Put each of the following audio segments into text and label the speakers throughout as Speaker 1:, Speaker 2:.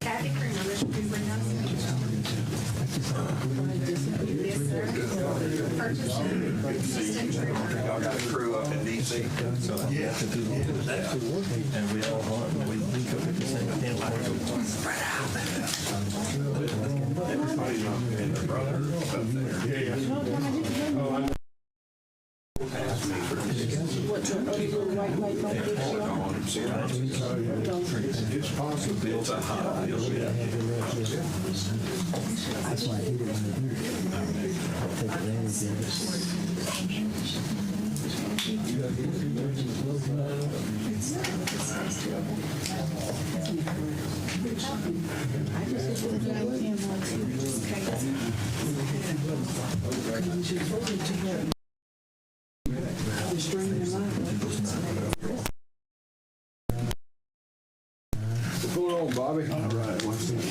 Speaker 1: Kathy Kramer, should we bring up? Yes, sir. Purchasing assistant treasurer.
Speaker 2: Y'all got a crew up in DC. So yeah.
Speaker 3: And we all hunt, and we cook at the same time.
Speaker 2: Spread out. Everybody's not in their brother up there.
Speaker 4: It's possible.
Speaker 2: It's a hot deal.
Speaker 5: That's why he didn't want to do it. Take advantage of
Speaker 4: What's going on, Bobby? All right, what's this?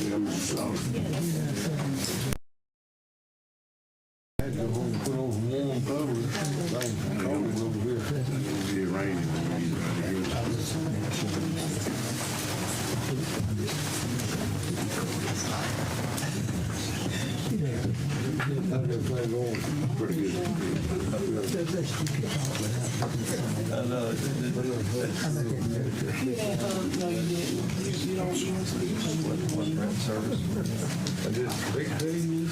Speaker 4: Had to go home and put on some warm covers. Cold over here. It's gonna be raining. How's everything going? Pretty good.
Speaker 3: I know. Service.
Speaker 4: I did 16.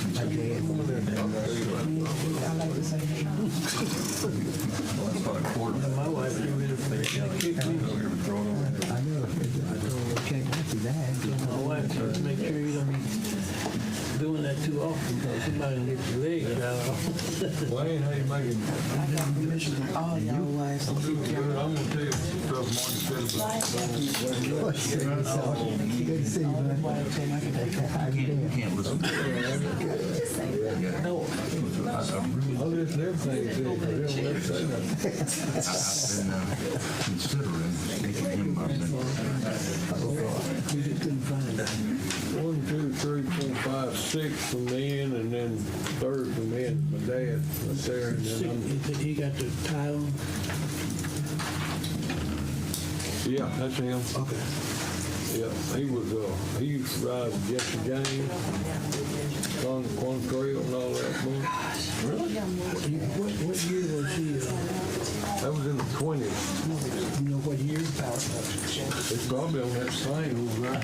Speaker 3: That's about a quarter.
Speaker 5: My wife knew it.
Speaker 3: Over here throwing over.
Speaker 5: I know. I can't answer that.
Speaker 6: My wife says make sure you don't be doing that too often because somebody will get your legs out of
Speaker 4: Wayne, how you making?
Speaker 5: All y'all wives.
Speaker 4: I'm doing good. I'm gonna tell you some stuff Marty said about
Speaker 5: Good to see you, man. How you doing?
Speaker 3: Can't listen.
Speaker 4: I'll listen to everything he said, but he'll never say nothing.
Speaker 7: I've been considering taking him up in.
Speaker 5: We just couldn't find it.
Speaker 4: 1, 2, 3, 4, 5, 6 from men, and then third from men. My dad was there, and then I'm.
Speaker 6: He got the tile.
Speaker 4: Yeah, that's him.
Speaker 6: Okay.
Speaker 4: Yeah, he used to ride with Jesse James, Quantrell and all that. Man.
Speaker 6: What year was he?
Speaker 4: That was in the 20s.
Speaker 6: You know what year?
Speaker 4: It's probably on that sign over there.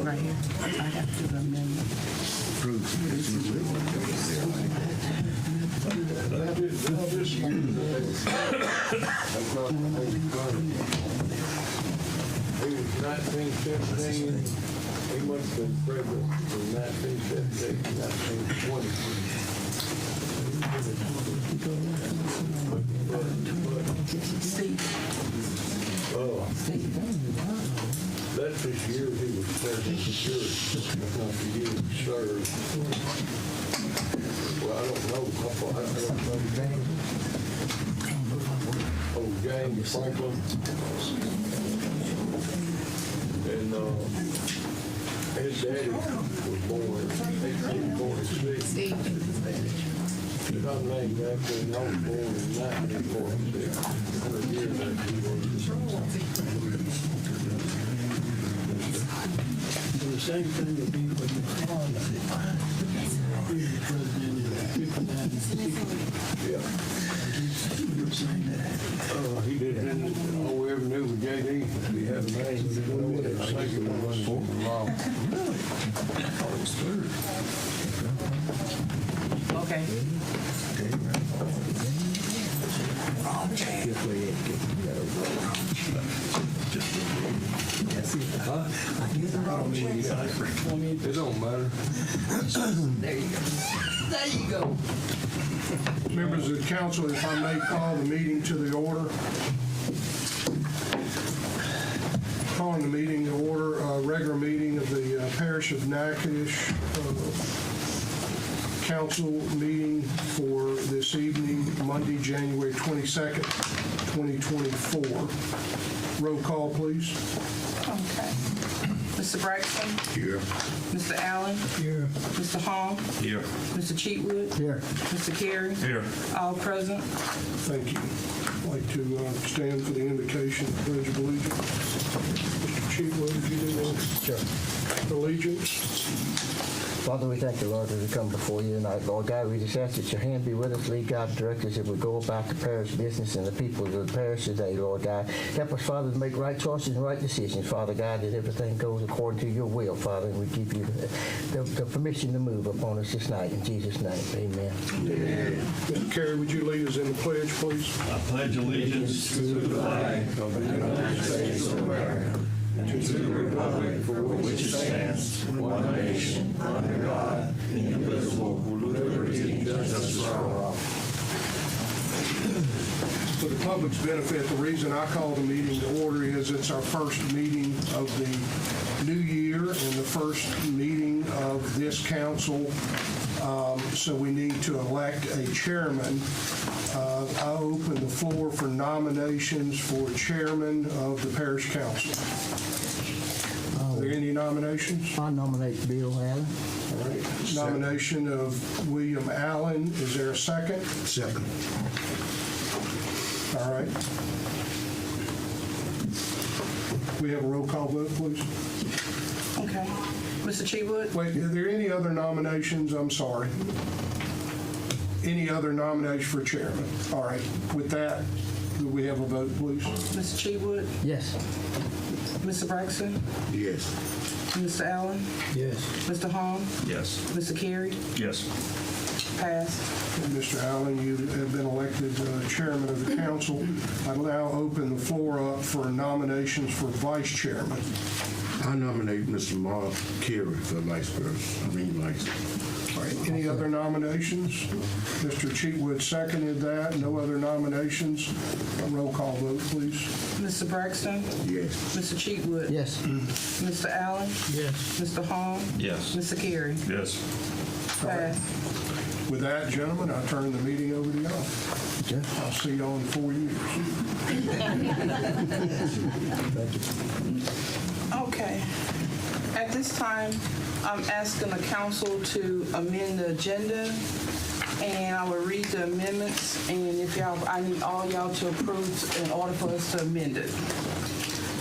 Speaker 5: Right here. I have to remember.
Speaker 4: He was 1917. He must have been president from 1917 to 1920. That's his year he was president, sure. Not the year he served. Well, I don't know. I don't know. Oh, James Franklin. And his daddy was born in 1846. If I'm named after him, I was born in 1946. 100 years after he was.
Speaker 6: So the same thing would be for the president in 59.
Speaker 4: Yeah. He didn't, all we ever knew was J.D. He had a name, we didn't know what his second was running for the law.
Speaker 1: Okay.
Speaker 4: It don't matter.
Speaker 1: There you go. There you go.
Speaker 8: Members of the council, if I may call the meeting to the order. Calling the meeting to order, regular meeting of the Parish of Natchitoches council meeting for this evening, Monday, January 22nd, 2024. Roll call, please.
Speaker 1: Okay.
Speaker 9: Mr. Braxton,
Speaker 2: Here.
Speaker 9: Mr. Allen,
Speaker 6: Here.
Speaker 9: Mr. Hall,
Speaker 2: Here.
Speaker 9: Mr. Cheatwood,
Speaker 5: Here.
Speaker 9: Mr. Carey,
Speaker 2: Here.
Speaker 9: all present.
Speaker 8: Thank you. I'd like to stand for the invocation of the Pledge of Allegiance. Mr. Cheatwood, would you do that?
Speaker 5: Sure.
Speaker 8: Allegiance.
Speaker 5: Father, we thank you, Lord, as we come before you tonight. Lord God, we just ask that your hand be with us, lead God, and direct us as we go about the parish business and the people of the parish today, Lord God. Help us, Father, to make right choices and right decisions, Father God, that everything goes according to your will, Father, and we give you the permission to move upon us this night. In Jesus' name, amen.
Speaker 8: Mr. Carey, would you lead us in the pledge, please?
Speaker 3: I pledge allegiance to the flag of the United States of America and to the republic for which it stands, one nation, under God, indivisible, with liberty and justice for all.
Speaker 8: For the public's benefit, the reason I call the meeting to order is it's our first meeting of the new year and the first meeting of this council, so we need to elect a chairman. I open the floor for nominations for chairman of the parish council. Are there any nominations?
Speaker 5: I nominate Bill Allen.
Speaker 8: All right. Nomination of William Allen. Is there a second?
Speaker 7: Second.
Speaker 8: All right. We have a roll call vote, please.
Speaker 9: Okay. Mr. Cheatwood,
Speaker 8: Wait, are there any other nominations? I'm sorry. Any other nominations for chairman? All right. With that, do we have a vote, please?
Speaker 9: Mr. Cheatwood,
Speaker 5: Yes.
Speaker 9: Mr. Braxton,
Speaker 7: Yes.
Speaker 9: Mr. Allen,
Speaker 6: Yes.
Speaker 9: Mr. Hall,
Speaker 2: Yes.
Speaker 9: Mr. Carey,
Speaker 2: Yes.
Speaker 9: passed.
Speaker 8: Mr. Allen, you have been elected chairman of the council. I now open the floor up for nominations for vice chairman.
Speaker 7: I nominate Mr. Mark Carey for vice.
Speaker 8: All right. Any other nominations? Mr. Cheatwood seconded that. No other nominations. A roll call vote, please.
Speaker 9: Mr. Braxton,
Speaker 7: Yes.
Speaker 9: Mr. Cheatwood,
Speaker 5: Yes.
Speaker 9: Mr. Allen,
Speaker 6: Yes.
Speaker 9: Mr. Hall,
Speaker 2: Yes.
Speaker 9: Mr. Carey,
Speaker 2: Yes.
Speaker 9: passed.
Speaker 8: With that, gentlemen, I turn the meeting over to y'all.
Speaker 5: Okay.
Speaker 8: I'll see y'all in 4 years.
Speaker 9: Okay. At this time, I'm asking the council to amend the agenda, and I will read the amendments, and if y'all, I need all y'all to approve in order for us to amend it.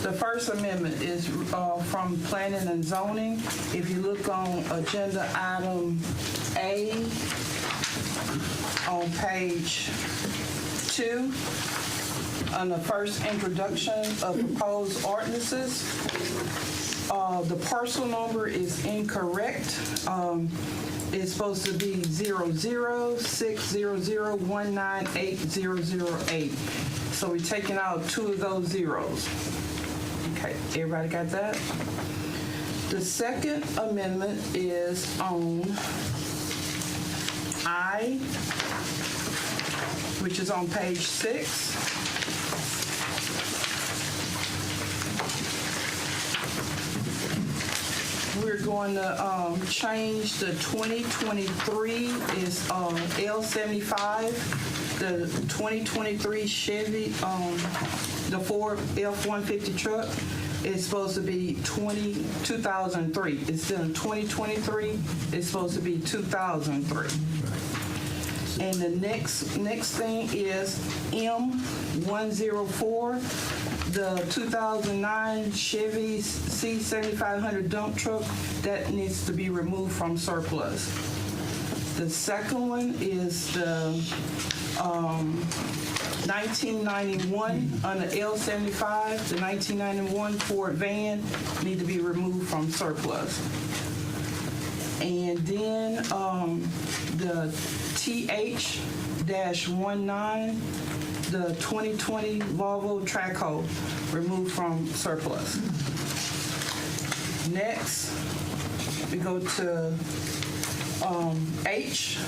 Speaker 9: The first amendment is from Planning and Zoning. If you look on agenda item A on page 2, on the first introduction of proposed ordinances, the parcel number is incorrect. It's supposed to be 00600198008. So we're taking out 2 of those zeros. Okay, everybody got that? The second amendment is on I, which is on page 6. We're going to change the 2023 is L75, the 2023 Chevy, the Ford F-150 truck is supposed to be 2003. Instead of 2023, it's supposed to be 2003. And the next thing is M104, the 2009 Chevy C7500 dump truck that needs to be removed from surplus. The second one is the 1991 on the L75, the 1991 Ford van need to be removed from surplus. And then the TH-19, the 2020 Volvo Traco, removed from surplus. Next, we go to H.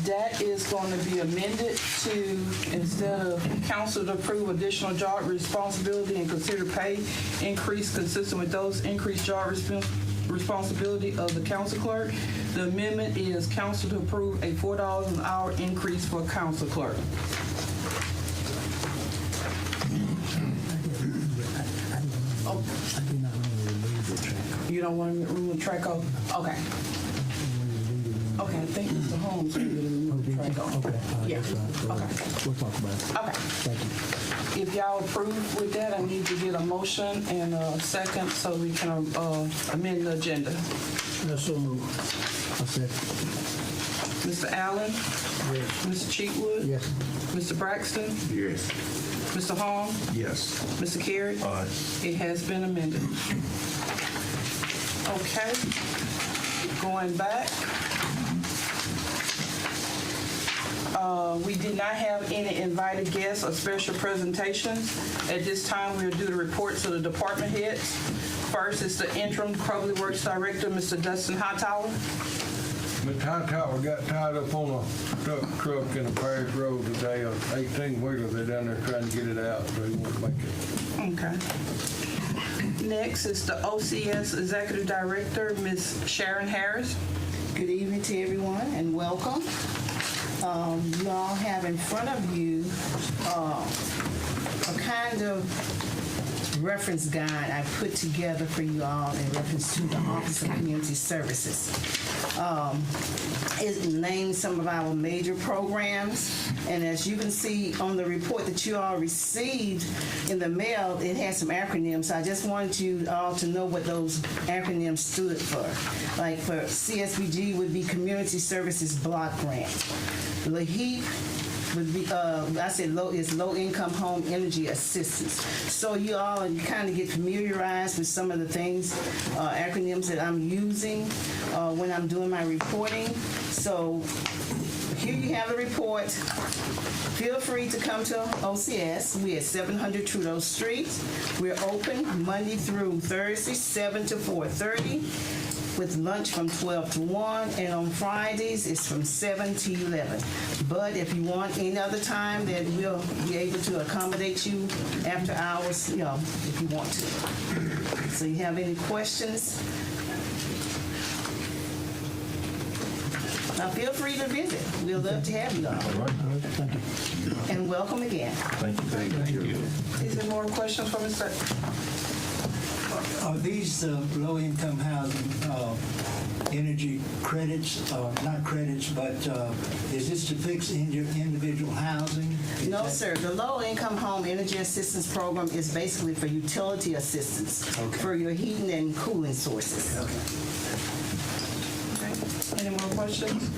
Speaker 9: That is going to be amended to, instead of council to approve additional job responsibility and consider pay increase consistent with those increased job responsibility of the council clerk, the amendment is council to approve a $4 an hour increase for council clerk.
Speaker 6: I do not want to remove the track.
Speaker 9: You don't want to remove the track off? Okay. Okay, I think Mr. Holmes will remove the track off.
Speaker 6: Okay,
Speaker 9: Yeah,
Speaker 6: that's fine.
Speaker 9: okay.
Speaker 6: We'll talk about it.
Speaker 9: Okay.
Speaker 6: Thank you.
Speaker 9: If y'all approve with that, I need to get a motion and a second so we can amend the agenda.
Speaker 6: That's so moved. I said,
Speaker 9: Mr. Allen?
Speaker 6: yes.
Speaker 9: Mr. Cheatwood?
Speaker 6: Yes.
Speaker 9: Mr. Braxton?
Speaker 7: Yes.
Speaker 9: Mr. Hall?
Speaker 7: Yes.
Speaker 9: Mr. Carey?
Speaker 7: Aye.
Speaker 9: It has been amended. Okay. Going back. We did not have any invited guests or special presentations. At this time, we'll do the reports of the department heads. First is the interim Public Works Director, Mr. Dustin Hightower.
Speaker 4: Mr. Hightower got tied up on a truck in a Parish Road today, an 18-wheeler. They're down there trying to get it out, so he won't make it.
Speaker 9: Okay. Next is the OCS Executive Director, Ms. Sharon Harris.
Speaker 10: Good evening to everyone and welcome. You all have in front of you a kind of reference guide I put together for you all in reference to the Office of Community Services. It names some of our major programs, and as you can see on the report that you all received in the mail, it has some acronyms. I just wanted you all to know what those acronyms stood for. Like for CSBG would be Community Services Block Grant. LAHEAP would be, I said low income home energy assistance. So you all kind of get familiarized with some of the things, acronyms that I'm using when I'm doing my reporting. So here you have the report. Feel free to come to OCS. We're at 700 Trudeau Street. We're open Monday through Thursday, 7 to 4:30. with lunch from 12 to 1, and on Fridays it's from 7 to 11. But if you want any other time, then we'll be able to accommodate you after hours, if you want to. So you have any questions? Now feel free to visit. We'd love to have you all.
Speaker 6: Thank you.
Speaker 10: And welcome again.
Speaker 7: Thank you.
Speaker 9: Is there more questions for Mr.
Speaker 11: Are these low-income housing energy credits, not credits, but is this to fix individual housing?
Speaker 10: No, sir. The low-income home energy assistance program is basically for utility assistance for your heating and cooling sources.
Speaker 9: Any more questions?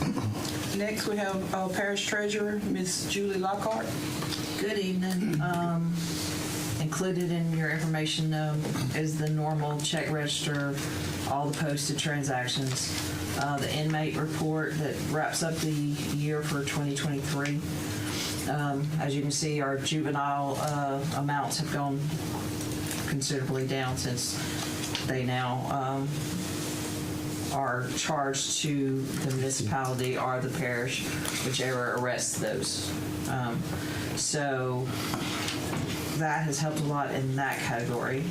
Speaker 9: Next, we have our Parish Treasurer, Ms. Julie Lockhart.
Speaker 1: Good evening. Included in your information is the normal check register, all the posted transactions, the inmate report that wraps up the year for 2023. As you can see, our juvenile amounts have gone considerably down since they now are charged to the municipality or the parish, whichever arrests those. So that has helped a lot in that category.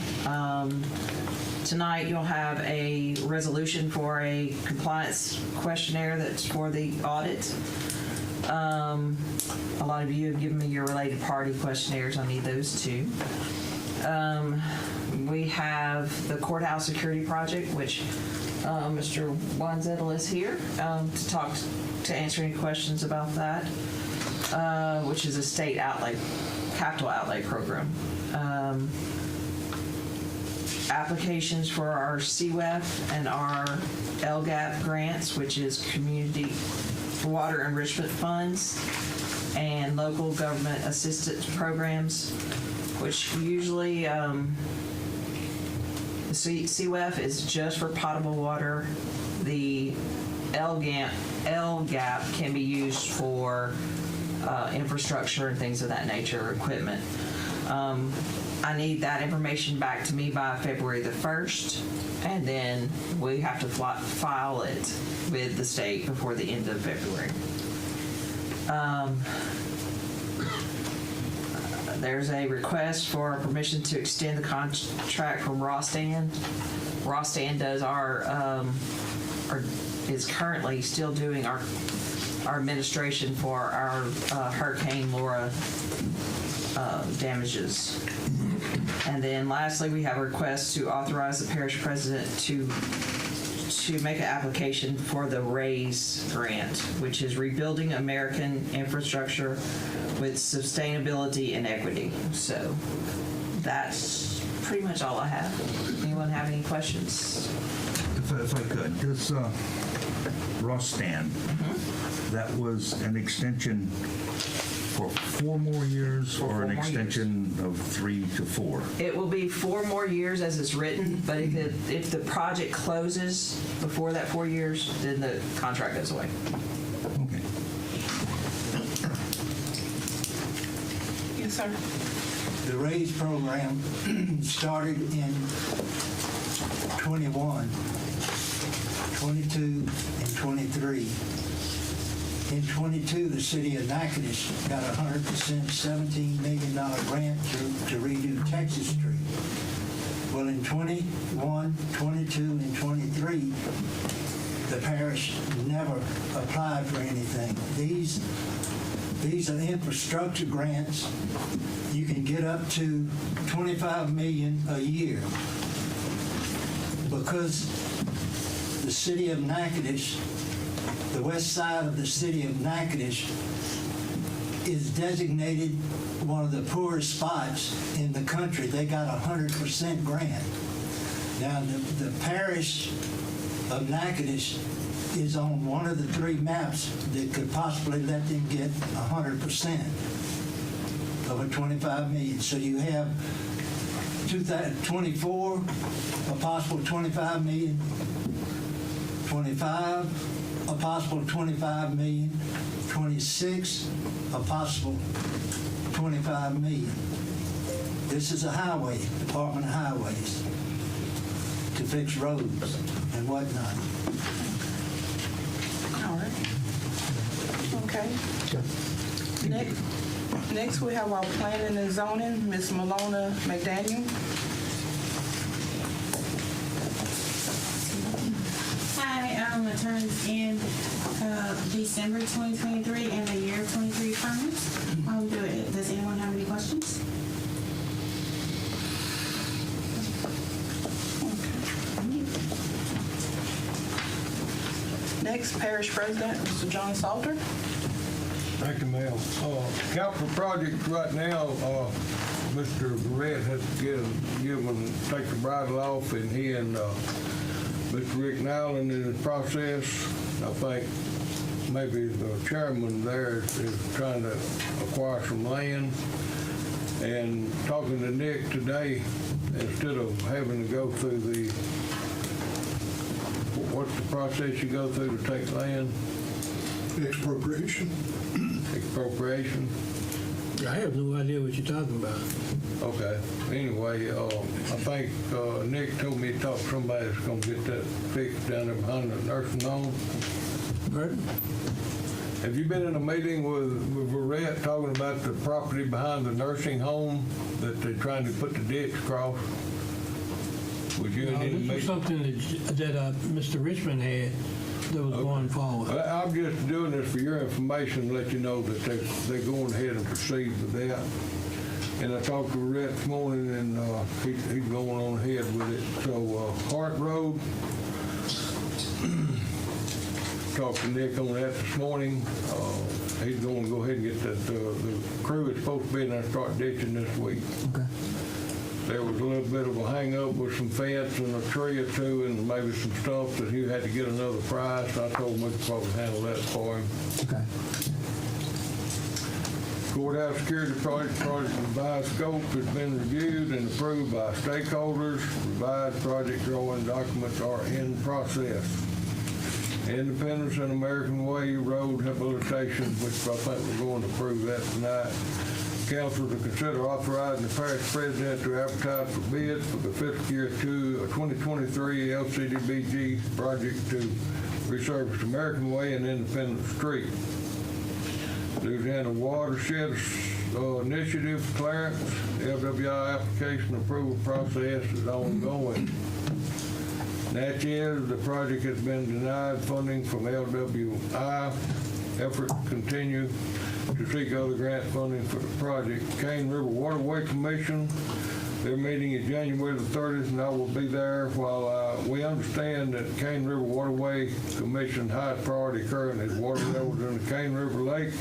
Speaker 1: Tonight you'll have a resolution for a compliance questionnaire that's for the audit. A lot of you have given me your related party questionnaires. I need those too. We have the courthouse security project, which Mr. Wanzettel is here to answer any questions about that, which is a state capital outlay program. Applications for our CWEF and our LGAP grants, which is Community Water Enrichment Funds, and local government assistance programs, which usually the CWEF is just for potable water. The LGAP can be used for infrastructure and things of that nature, equipment. I need that information back to me by February the 1st, and then we have to file it with the state before the end of February. There's a request for permission to extend the contract from Rostan. Rostan does is currently still doing our administration for our Hurricane Laura damages. And then lastly, we have a request to authorize the parish president to make an application for the RAISE grant, which is Rebuilding American Infrastructure with Sustainability and Equity. So that's pretty much all I have. Anyone have any questions?
Speaker 7: If I could, this Ross stand, that was an extension for 4 more years
Speaker 1: For
Speaker 7: or
Speaker 1: 4
Speaker 7: an
Speaker 1: more
Speaker 7: extension of 3 to 4?
Speaker 1: It will be 4 more years as it's written, but if the project closes before that 4 years, then the contract goes away.
Speaker 7: Okay.
Speaker 9: Yes, sir.
Speaker 11: The RAISE program started in 21, 22, and 23. In 22, the city of Natchitoches got a 100% $17 million grant to redo Texas Street. Well, in 21, 22, and 23, the parish never applied for anything. These are infrastructure grants. You can get up to $25 million a year. Because the city of Natchitoches, the west side of the city of Natchitoches, is designated one of the poorest spots in the country. They got a 100% grant. Now, the parish of Natchitoches is on one of the 3 maps that could possibly let them get 100% of a $25 million. So you have 2024, a possible $25 million, 25, a possible $25 million, 26, a possible $25 million. This is a highway, Department of Highways, to fix roads and whatnot.
Speaker 9: All right. Okay. Next we have our planning and zoning, Ms. Malona McDaniel.
Speaker 12: Hi, the terms end December 2023 and the year 23 permits. Does anyone have any questions?
Speaker 9: Next, Parish President, Mr. John Salter.
Speaker 4: Thank you, ma'am. Capital projects right now, Mr. Barrett has take the bridle off, and he and Mr. Rick Nyland in the process. I think maybe the chairman there is trying to acquire some land. And talking to Nick today, instead of having to go through what's the process you go through to take land?
Speaker 8: Expropriation.
Speaker 4: Expropriation.
Speaker 6: I have no idea what you're talking about.
Speaker 4: Okay. Anyway, I think Nick told me he talked to somebody that's going to get that fixed down there behind the nursing home.
Speaker 6: Pardon?
Speaker 4: Have you been in a meeting with Barrett talking about the property behind the nursing home that they're trying to put the ditch across? Was you in any
Speaker 6: This was
Speaker 4: meeting?
Speaker 6: something that Mr. Richmond had that was going forward.
Speaker 4: I'm just doing this for your information, to let you know that they're going ahead and proceed with that. And I talked to Barrett this morning, and he's going on ahead with it. So Hart Road, talked to Nick on that this morning. He's going to go ahead and get that. The crew is supposed to be in there and start ditching this week.
Speaker 6: Okay.
Speaker 4: There was a little bit of a hang up with some fence and a tree or two and maybe some stuff that he had to get another price. I told him we could probably handle that for him.
Speaker 6: Okay.
Speaker 4: Courthouse security project revised scope has been reviewed and approved by stakeholders. Revised project drawing documents are in process. Independence and American Way Road rehabilitation, which I think we're going to approve that tonight. Council to consider authorizing the parish president to advertise for bids for the fiscal year 2023 LCDBG project to resurface American Way and Independence Street. Louisiana Watershed Initiative clearance, LWI application approval process is ongoing. Natchez, the project has been denied funding from LWI. Efforts continue to seek other grant funding for the project. Cane River Waterway Commission, Their meeting is January the 30th, and I will be there. While we understand that Cane River Waterway Commission highest priority currently is water levels in the Cane River Lake,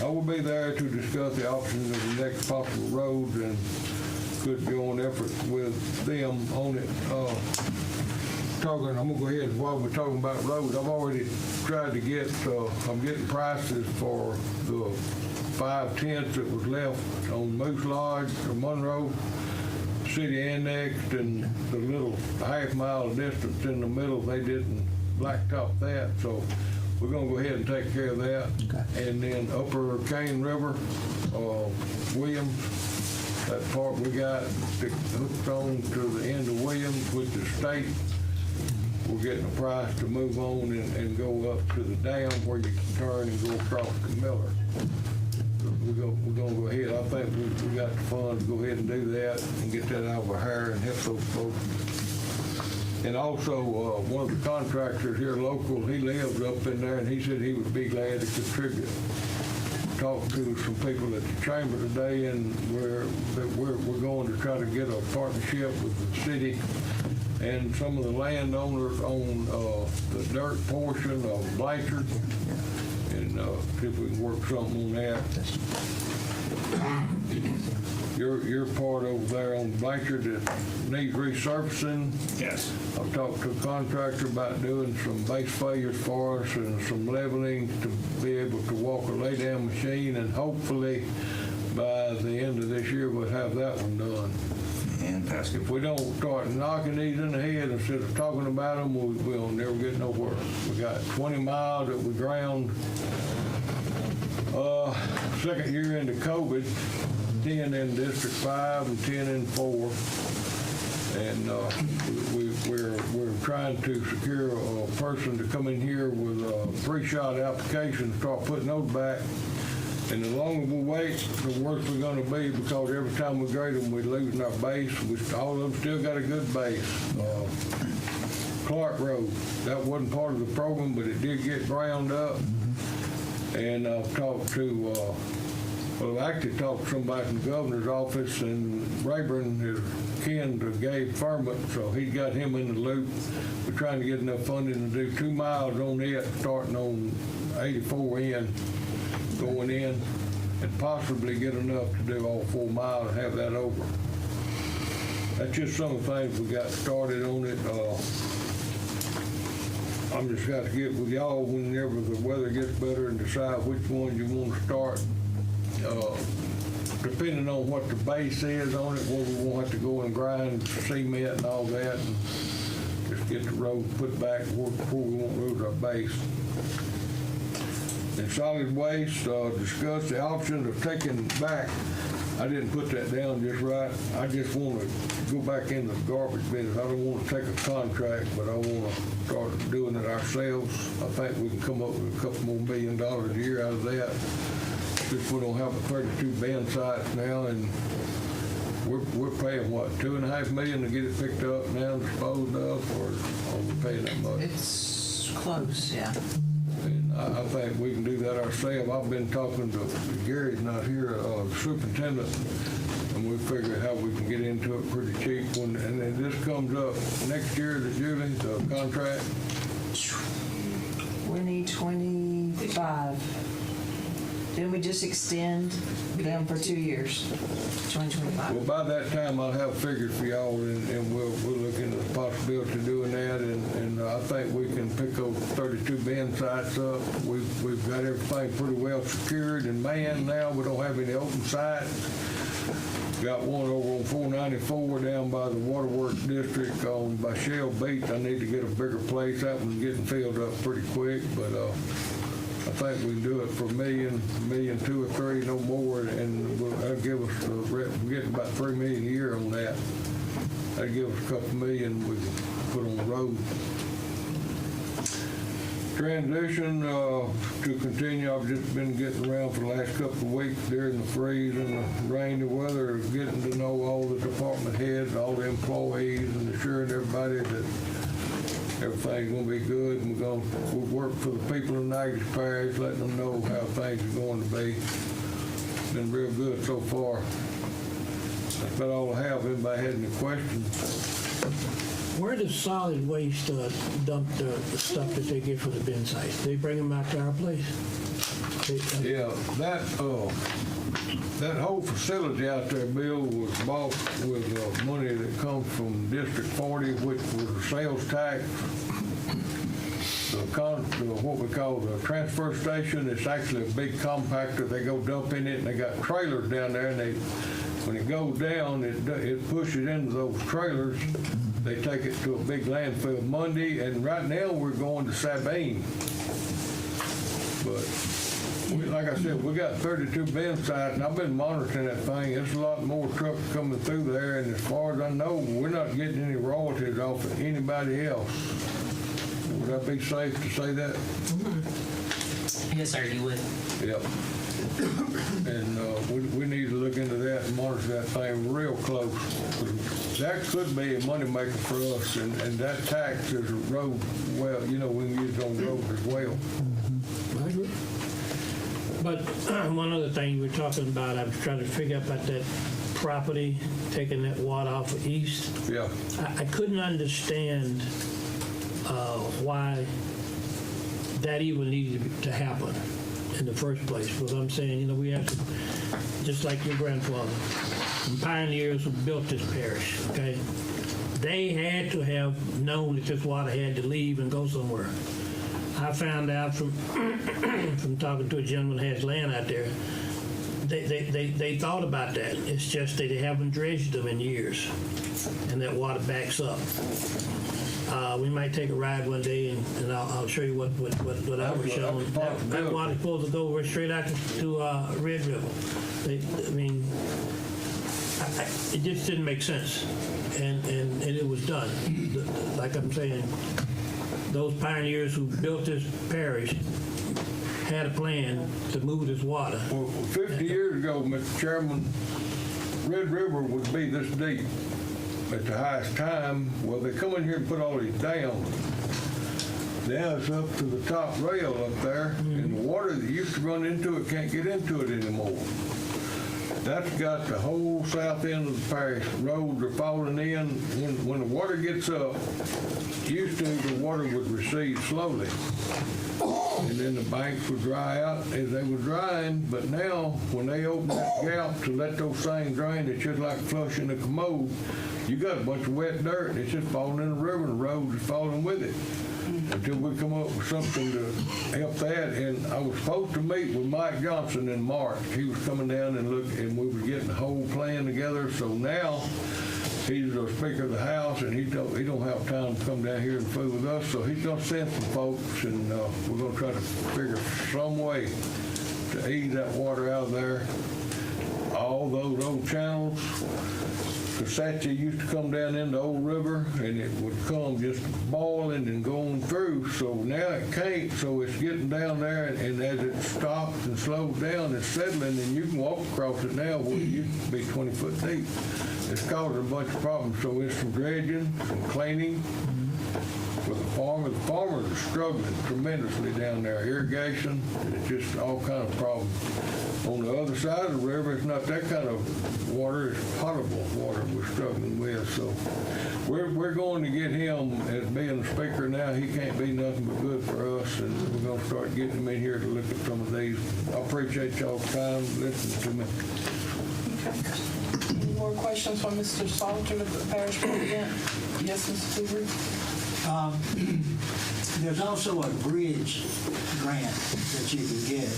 Speaker 4: I will be there to discuss the options of the next possible roads and could go on effort with them on it. I'm gonna go ahead while we're talking about roads. I've already tried to get, I'm getting prices for the 5 tenths that was left on Moose Lodge or Monroe. City annexed and the little half-mile distance in the middle, they didn't blacktop that, so we're gonna go ahead and take care of that.
Speaker 5: Okay.
Speaker 4: And then Upper Cane River, Williams, that part we got hooked on to the end of Williams, which is state. We're getting a price to move on and go up to the dam where you can turn and go across to Miller. We're gonna go ahead. I think we got the funds to go ahead and do that and get that out of our hair and help those folks. And also, one of the contractors here local, he lives up in there, and he said he would be glad to contribute. Talked to some people at the chamber today, and we're going to try to get a partnership with the city and some of the landowners on the dirt portion of Blanchard, and see if we can work something on that. Your part over there on Blanchard that needs resurfacing.
Speaker 7: Yes.
Speaker 4: I've talked to a contractor about doing some base failures for us and some leveling to be able to walk a lay-down machine, and hopefully by the end of this year we'll have that one done.
Speaker 7: Fantastic.
Speaker 4: If we don't start knocking these in the head instead of talking about them, we'll never get nowhere. We got 20 miles that we ground. Second year into COVID, 10 in District 5 and 10 in 4. And we're trying to secure a person to come in here with a pre-shot application, start putting those back. And the longer we wait, the worse we're going to be, because every time we grade them, we're losing our base. All of them still got a good base. Clark Road, that wasn't part of the program, but it did get ground up. And I've talked to, I actually talked to somebody from the governor's office, and Rayburn is kin to Gabe Furman, so he got him in the loop. We're trying to get enough funding to do 2 miles on it, starting on 84 in. Going in, and possibly get enough to do all 4 miles and have that over. That's just some of the things we got started on it. I'm just got to get with y'all whenever the weather gets better and decide which ones you want to start. Depending on what the base is on it, where we won't have to go and grind cement and all that, and just get the road put back before we won't lose our base. And solid waste, discuss the option of taking back. I didn't put that down just right. I just want to go back into the garbage business. I don't want to take a contract, but I want to start doing it ourselves. I think we can come up with a couple more $1 million a year out of that. Since we don't have a 32 bin sites now, and we're paying what, $2.5 million to get it picked up now and disposed of, or are we paying that much?
Speaker 1: It's close, yeah.
Speaker 4: And I think we can do that ourselves. I've been talking to Gary's not here, superintendent, and we figured how we can get into it pretty cheap. And then this comes up next year, the Julie, the contract.
Speaker 1: 2025. Didn't we just extend them for 2 years? 2025.
Speaker 4: Well, by that time, I'll have figures for y'all, and we'll look into the possibility of doing that. And I think we can pick those 32 bin sites up. We've got everything pretty well secured and manned now. We don't have any open sites. Got one over on 494 down by the Waterworks District by Shell Beach. I need to get a bigger place. That one's getting filled up pretty quick, but I think we can do it for $1 million, 2 or 3, no more, and that'll give us, we're getting about $3 million a year on that. That'll give us a couple million we can put on the road. Transition to continue. I've just been getting around for the last couple of weeks during the freeze and the rainy weather, getting to know all the department heads, all the employees, and assuring everybody that everything's going to be good, and we'll work for the people in Natchitoches Parish, letting them know how things are going to be. Been real good so far. That's about all I have. Anybody had any questions?
Speaker 6: Where does solid waste dump the stuff that they get from the bin sites? They bring them out to our place?
Speaker 4: Yeah, that whole facility out there, Bill, was bought with money that comes from District 40, which was a sales tax. What we call the transfer station, it's actually a big compactor. They go dump in it, and they got trailers down there, and when it goes down, it pushes into those trailers. They take it to a big landfill Monday, and right now we're going to Sabine. But like I said, we got 32 bin sites, and I've been monitoring that thing. There's a lot more trucks coming through there, and as far as I know, we're not getting any royalties off of anybody else. Would that be safe to say that?
Speaker 1: Yes, sir, you would.
Speaker 4: Yep. And we need to look into that and monitor that thing real close. That could be a moneymaker for us, and that tax is a road, well, we can use it on roads as well.
Speaker 6: I agree. But one other thing you were talking about, I was trying to figure out about that property, taking that water off of East.
Speaker 4: Yeah.
Speaker 6: I couldn't understand why that even needed to happen in the first place. Because I'm saying, we have to, just like your grandfather, the pioneers who built this parish, okay? They had to have known that this water had to leave and go somewhere. I found out from from talking to a gentleman who has land out there, they thought about that. It's just they haven't dredged them in years, and that water backs up. We might take a ride one day, and I'll show you what I was shown. That water's supposed to go straight out to Red River. It just didn't make sense, and it was done. Like I'm saying, those pioneers who built this parish had a plan to move this water.
Speaker 4: Well, 50 years ago, Mr. Chairman, Red River would be this deep at the highest time. Well, they come in here and put all these dams. Now it's up to the top rail up there, and the water that used to run into it can't get into it anymore. That's got the whole south end of the parish. Roads are falling in. When the water gets up, used to the water would recede slowly. And then the banks would dry out as they were drying. But now, when they open that gap to let those things drain, it's just like flushing a commode. You got a bunch of wet dirt, and it's just falling in the river, and the roads are falling with it. Until we come up with something to help that. And I was supposed to meet with Mike Johnson in March. He was coming down and and we were getting the whole plan together. So now he's the Speaker of the House, and he don't have time to come down here and fool with us. So he's gonna send some folks, and we're gonna try to figure some way to ease that water out of there. All those old channels. Casaccia used to come down in the old river, and it would come just boiling and going through. So now it can't, so it's getting down there, and as it stops and slows down, it's settling, and you can walk across it now where it used to be 20 foot deep. It's causing a bunch of problems. So it's some dredging, some cleaning for the farmers. The farmers are struggling tremendously down there. Irrigation, it's just all kind of problems. On the other side of the river, it's not that kind of water. It's potable water we're struggling with. So we're going to get him as being the speaker now. He can't be nothing but good for us, and we're going to start getting him in here to look at some of these. I appreciate y'all's time listening to me.
Speaker 9: Okay. Any more questions from Mr. Salter, the parish president? Yes, Mr. Hoover?
Speaker 11: There's also a bridge grant that you can get.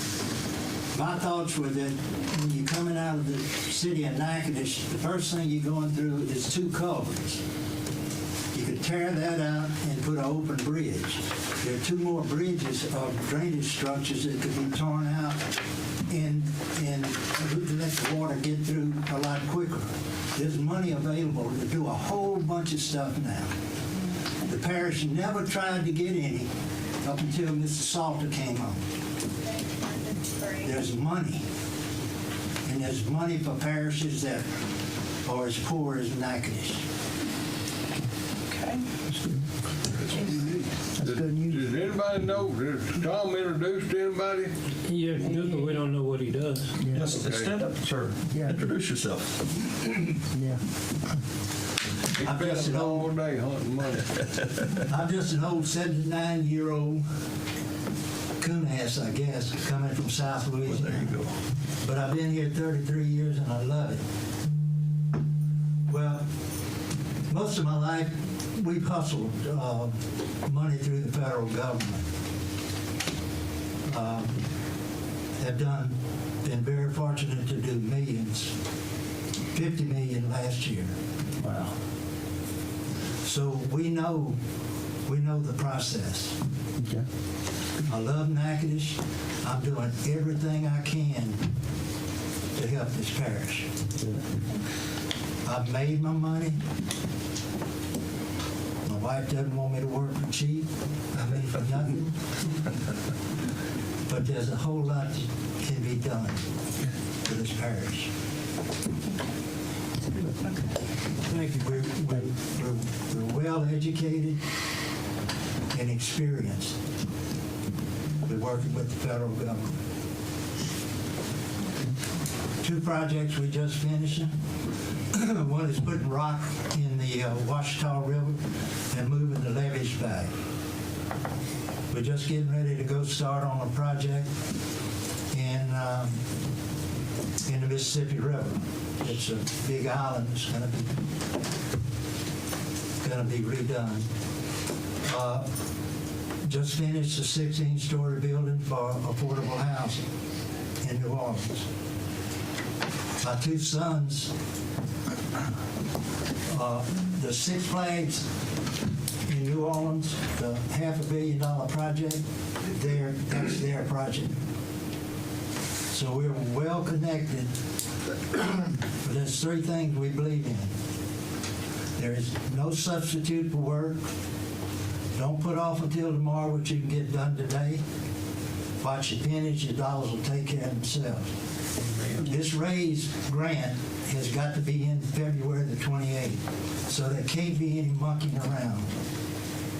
Speaker 11: My thoughts were that when you're coming out of the city of Natchitoches, the first thing you're going through is two culverts. You could tear that out and put an open bridge. There are two more bridges of drainage structures that could be torn out and let the water get through a lot quicker. There's money available to do a whole bunch of stuff now. The parish never tried to get any up until Mr. Salter came on. There's money, and there's money for parishes that are as poor as Natchitoches.
Speaker 9: Okay.
Speaker 5: That's good news.
Speaker 4: Does anybody know, does Tom introduce to anybody?
Speaker 6: He does, but we don't know what he does.
Speaker 7: Yes, stand up, sir.
Speaker 5: Yeah.
Speaker 7: Introduce yourself.
Speaker 5: Yeah.
Speaker 4: He's been all day hunting money.
Speaker 11: I'm just an old 79-year-old coon ass, I guess, coming from South Louisiana.
Speaker 7: There you go.
Speaker 11: But I've been here 33 years and I love it. Well, most of my life, we've hustled money through the federal government. Been very fortunate to do millions, 50 million last year.
Speaker 5: Wow.
Speaker 11: So we know the process.
Speaker 5: Okay.
Speaker 11: I love Natchitoches. I'm doing everything I can to help this parish. I've made my money. My wife doesn't want me to work for cheap. I mean for nothing. But there's a whole lot that can be done for this parish.
Speaker 6: Thank you.
Speaker 11: We're well educated and experienced. We're working with the federal government. 2 projects we just finishing. One is putting rock in the Ouachita River and moving the levees back. We're just getting ready to go start on a project in the Mississippi River. It's a big island that's going to be redone. Just finished a 16-story building for affordable housing in New Orleans. My 2 sons, the Six Flags in New Orleans, the $500 million project, that's their project. So we're well connected. But there's 3 things we believe in. There is no substitute for work. Don't put off until tomorrow what you can get done today. Watch your pennies, your dollars will take care of themselves. This raise grant has got to be in February the 28th, so there can't be any monkeying around.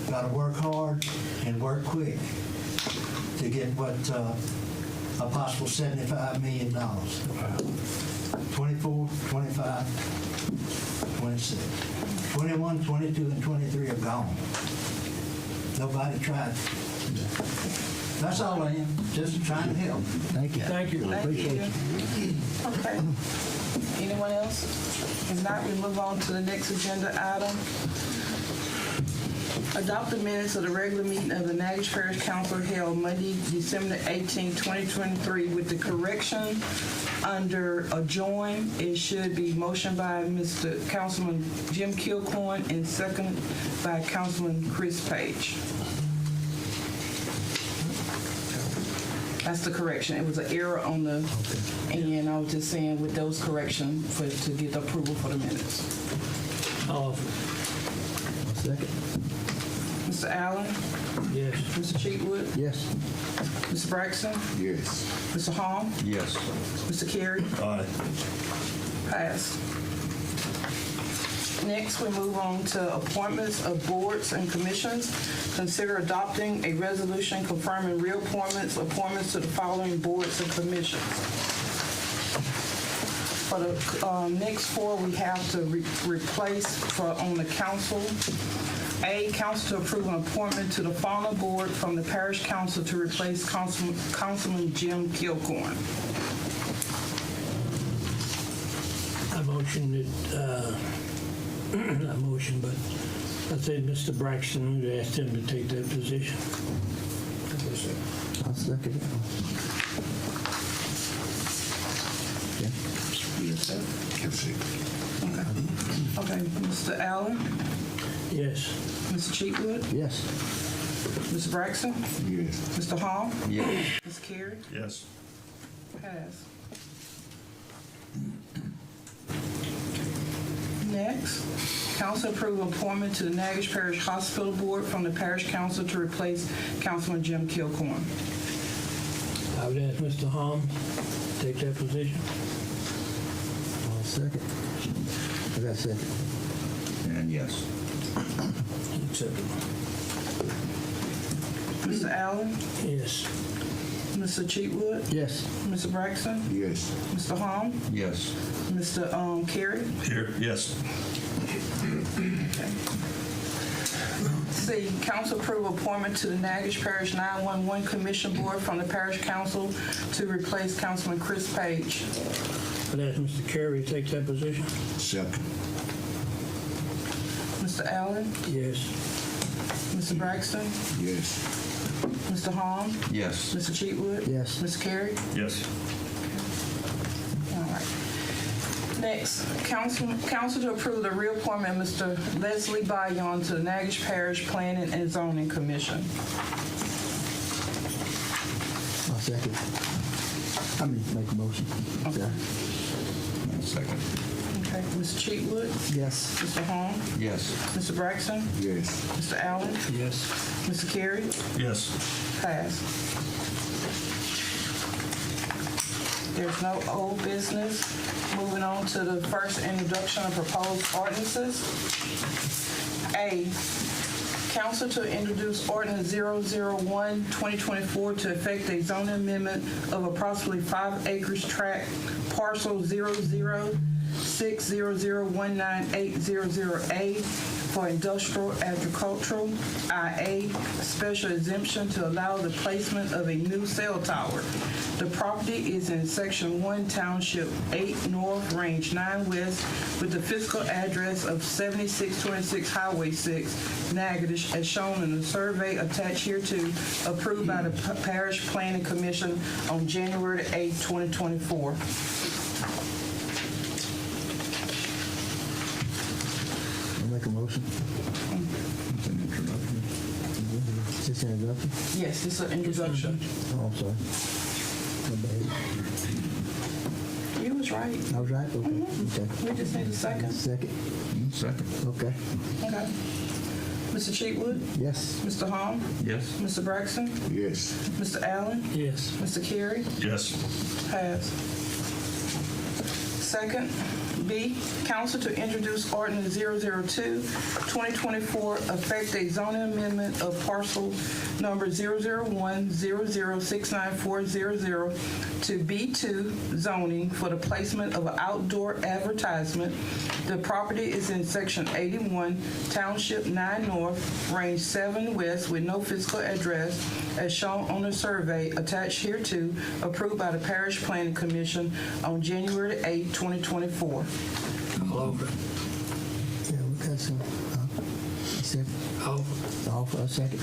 Speaker 11: Got to work hard and work quick to get what a possible $75 million. 24, 25, 26. 21, 22, and 23 are gone. Nobody tried. That's all I am, just trying to help.
Speaker 5: Thank you.
Speaker 6: Thank you.
Speaker 9: Thank you. Okay. Anyone else? If not, we move on to the next agenda item. Adopt the minutes of the regular meeting of the Natchitoches Parish Council held Monday, December 18, 2023, with the correction under adjourn. It should be motion by Mr. Councilman Jim Kilcoyne and second by Councilman Chris Page. That's the correction. It was an error on the, and I was just saying with those corrections to get the approval for the minutes.
Speaker 5: Second.
Speaker 9: Mr. Allen?
Speaker 6: Yes.
Speaker 9: Mr. Cheatwood?
Speaker 5: Yes.
Speaker 9: Mr. Braxton?
Speaker 3: Yes.
Speaker 9: Mr. Hall?
Speaker 7: Yes.
Speaker 9: Mr. Carey?
Speaker 7: Aye.
Speaker 9: Pass. Next, we move on to appointments of boards and commissions. Consider adopting a resolution confirming appointments to the following boards and commissions. For the next 4, we have to replace on the council. A, council to approve an appointment to the fauna board from the parish council to replace Councilman Jim Kilcoyne.
Speaker 6: I motion that, not motion, but I said Mr. Braxton would ask him to take that position.
Speaker 5: I'll second it.
Speaker 9: Okay, Mr. Allen?
Speaker 6: Yes.
Speaker 9: Mr. Cheatwood?
Speaker 5: Yes.
Speaker 9: Mr. Braxton?
Speaker 3: Yes.
Speaker 9: Mr. Hall?
Speaker 7: Yes.
Speaker 9: Ms. Carey?
Speaker 7: Yes.
Speaker 9: Pass. Next, council approve appointment to the Natchitoches Parish Hospital Board from the parish council to replace Councilman Jim Kilcoyne.
Speaker 6: I would ask Mr. Hom to take that position.
Speaker 5: I'll second. I got second.
Speaker 7: And yes.
Speaker 6: acceptable.
Speaker 9: Mr. Allen,
Speaker 6: Yes.
Speaker 9: Mr. Cheatwood,
Speaker 5: Yes.
Speaker 9: Mr. Braxton,
Speaker 3: Yes.
Speaker 9: Mr. Hom,
Speaker 7: Yes.
Speaker 9: Mr. Carey.
Speaker 7: Here, yes.
Speaker 9: C, council approve appointment to the Natchitoches Parish 911 Commission Board from the Parish Council to replace Councilman Chris Page.
Speaker 6: I'd ask Mr. Carey to take that position.
Speaker 3: Second.
Speaker 9: Mr. Allen,
Speaker 6: Yes.
Speaker 9: Mr. Braxton,
Speaker 3: Yes.
Speaker 9: Mr. Hom,
Speaker 7: Yes.
Speaker 9: Mr. Cheatwood.
Speaker 5: Yes.
Speaker 9: Mr. Carey.
Speaker 7: Yes.
Speaker 9: All right. Next, council to approve the reappointment of Mr. Leslie Bayon to the Natchitoches Parish Planning and Zoning Commission.
Speaker 5: I'll second. I mean, make a motion. Okay.
Speaker 7: Second.
Speaker 9: Okay, Mr. Cheatwood,
Speaker 5: Yes.
Speaker 9: Mr. Hom,
Speaker 7: Yes.
Speaker 9: Mr. Braxton,
Speaker 3: Yes.
Speaker 9: Mr. Allen,
Speaker 6: Yes.
Speaker 9: Mr. Carey.
Speaker 7: Yes.
Speaker 9: Pass. There's no old business. Moving on to the first introduction of proposed ordinances. A, council to introduce ordinance 001-2024 to effect a zoning amendment of approximately 5 acres tract parcel 00600198008A for industrial agricultural, IA, special exemption to allow the placement of a new cell tower. The property is in Section 1, Township 8 North, Range 9 West, with the physical address of 7626 Highway 6, Natchitoches, as shown in the survey attached hereto, approved by the Parish Planning Commission on January 8, 2024.
Speaker 5: I'll make a motion. Is this an introduction?
Speaker 9: Yes, this is an introduction.
Speaker 5: Oh, I'm sorry. My bad.
Speaker 9: You was right.
Speaker 5: I was right? Okay. Okay.
Speaker 9: We just need a second.
Speaker 5: Second.
Speaker 7: Second.
Speaker 5: Okay.
Speaker 9: Okay. Mr. Cheatwood,
Speaker 5: Yes.
Speaker 9: Mr. Hom,
Speaker 7: Yes.
Speaker 9: Mr. Braxton,
Speaker 3: Yes.
Speaker 9: Mr. Allen,
Speaker 6: Yes.
Speaker 9: Mr. Carey.
Speaker 7: Yes.
Speaker 9: Pass. Second, B, council to introduce ordinance 002-2024, affect a zoning amendment of parcel number 001006940 to B2 zoning for the placement of an outdoor advertisement. The property is in Section 81, Township 9 North, Range 7 West, with no physical address, as shown on the survey attached hereto, approved by the Parish Planning Commission on January 8, 2024.
Speaker 6: All over.
Speaker 5: Yeah, we got some. Second.
Speaker 6: All over.
Speaker 5: All for a second.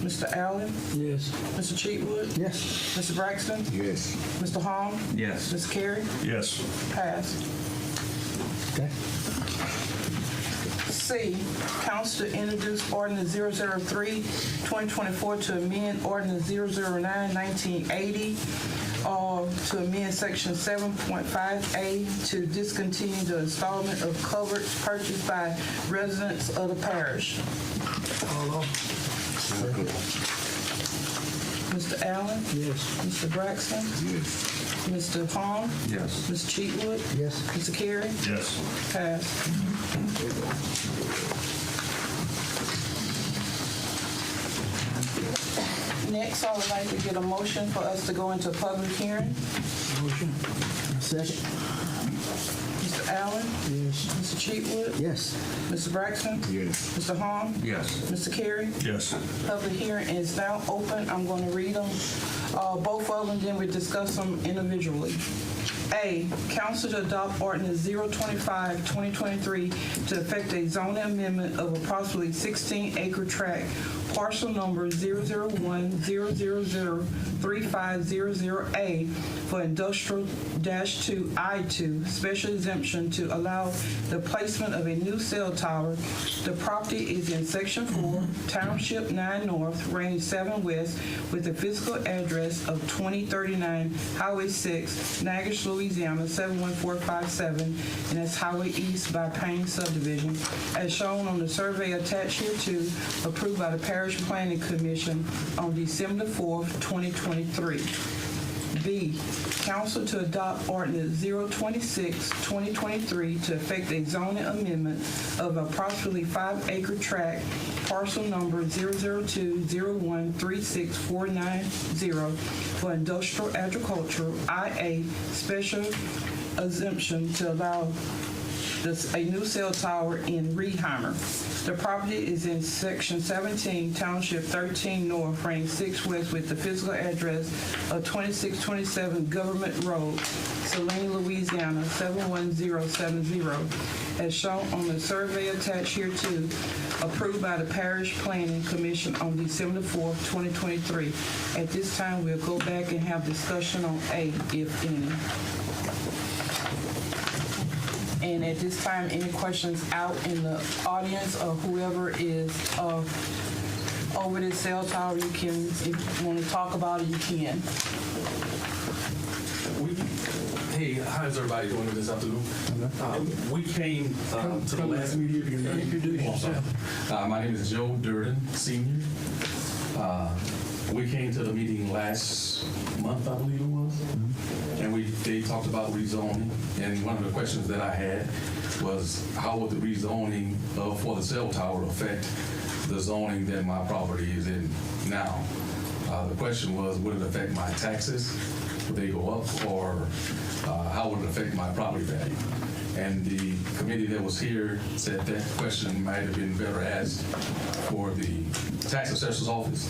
Speaker 9: Mr. Allen,
Speaker 6: Yes.
Speaker 9: Mr. Cheatwood,
Speaker 5: Yes.
Speaker 9: Mr. Braxton,
Speaker 3: Yes.
Speaker 9: Mr. Hom,
Speaker 7: Yes.
Speaker 9: Ms. Carey.
Speaker 7: Yes.
Speaker 9: Pass.
Speaker 5: Okay.
Speaker 9: C, council to introduce ordinance 003-2024 to amend ordinance 009-1980 to amend section 7.5A to discontinue the installment of covers purchased by residents of the parish.
Speaker 6: All over.
Speaker 9: Mr. Allen,
Speaker 6: Yes.
Speaker 9: Mr. Braxton,
Speaker 3: Yes.
Speaker 9: Mr. Hom,
Speaker 7: Yes.
Speaker 9: Ms. Cheatwood,
Speaker 5: Yes.
Speaker 9: Mr. Carey.
Speaker 7: Yes.
Speaker 9: Pass. Next, I would like to get a motion for us to go into public hearing.
Speaker 6: Motion.
Speaker 5: Second.
Speaker 9: Mr. Allen,
Speaker 6: Yes.
Speaker 9: Mr. Cheatwood,
Speaker 5: Yes.
Speaker 9: Mr. Braxton,
Speaker 3: Yes.
Speaker 9: Mr. Hom,
Speaker 7: Yes.
Speaker 9: Mr. Carey.
Speaker 7: Yes.
Speaker 9: Public hearing is now open. I'm going to read them, both of them, then we discuss them individually. A, council to adopt ordinance 025-2023 to effect a zoning amendment of approximately 16-acre tract, parcel number 001-000-3500A for industrial-2 I2 special exemption to allow the placement of a new cell tower. The property is in Section 4, Township 9 North, Range 7 West, with the physical address of 2039 Highway 6, Natchitoches, Louisiana 71457, and that's Highway East by Payne Subdivision, as shown on the survey attached hereto, approved by the Parish Planning Commission on December 4th, 2023. B, council to adopt ordinance 026-2023 to effect a zoning amendment of approximately 5-acre tract, parcel number 002013649 for industrial agriculture, IA, special exemption to allow a new cell tower in Riedheimer. The property is in Section 17, Township 13 North, Range 6 West, with the physical address of 2627 Government Road, Saline, Louisiana 71070, as shown on the survey attached hereto, approved by the Parish Planning Commission on December 4th, 2023. At this time, we'll go back and have discussion on A, if any. And at this time, any questions out in the audience or whoever is over this cell tower, you can, if you want to talk about it, you can.
Speaker 13: Hey, how's everybody doing this afternoon? We came to the last meeting.
Speaker 6: Introduce yourself.
Speaker 13: My name is Joe Durden, Senior. We came to the meeting last month, I believe it was, and they talked about rezoning. And one of the questions that I had was, how would the rezoning for the cell tower affect the zoning that my property is in now? The question was, would it affect my taxes? Would they go up, or how would it affect my property value? And the committee that was here said that question might have been better asked for the tax assessor's office,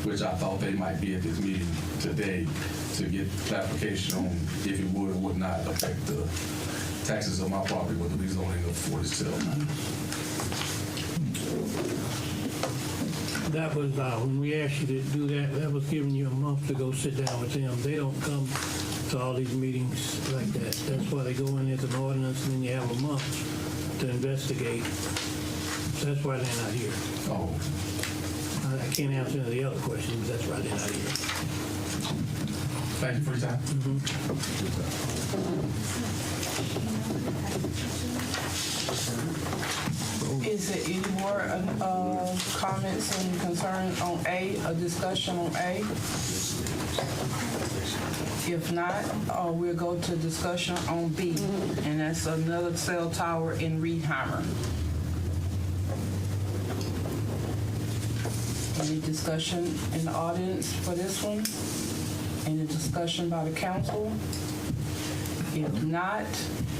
Speaker 13: which I thought they might be at this meeting today to get clarification on if it would or would not affect the taxes of my property with the rezoning of for this cell.
Speaker 6: That was, when we asked you to do that, that was giving you a month to go sit down with them. They don't come to all these meetings like that. That's why they go in as an ordinance, and then you have a month to investigate. That's why they're not here.
Speaker 13: Oh,
Speaker 6: I can't answer any of the other questions, but that's why they're not here.
Speaker 13: thank you for your time.
Speaker 9: Is there any more comments and concerns on A, a discussion on A? If not, we'll go to discussion on B, and that's another cell tower in Riedheimer. Any discussion in the audience for this one? Any discussion by the council? If not,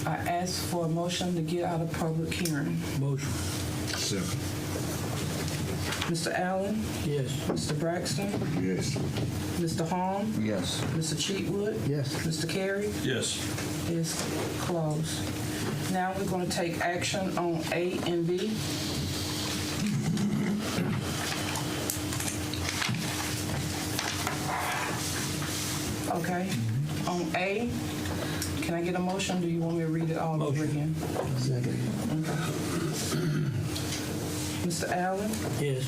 Speaker 9: I ask for a motion to get out of public hearing.
Speaker 6: Motion.
Speaker 3: Second.
Speaker 9: Mr. Allen?
Speaker 6: Yes.
Speaker 9: Mr. Braxton?
Speaker 3: Yes.
Speaker 9: Mr. Hahn?
Speaker 5: Yes.
Speaker 9: Mr. Cheatwood?
Speaker 5: Yes.
Speaker 9: Mr. Carey?
Speaker 7: Yes.
Speaker 9: Is closed. Now we're going to take action on A and B. Okay. On A, can I get a motion? Do you want me to read it all over again?
Speaker 5: Second.
Speaker 9: Mr. Allen?
Speaker 6: Yes.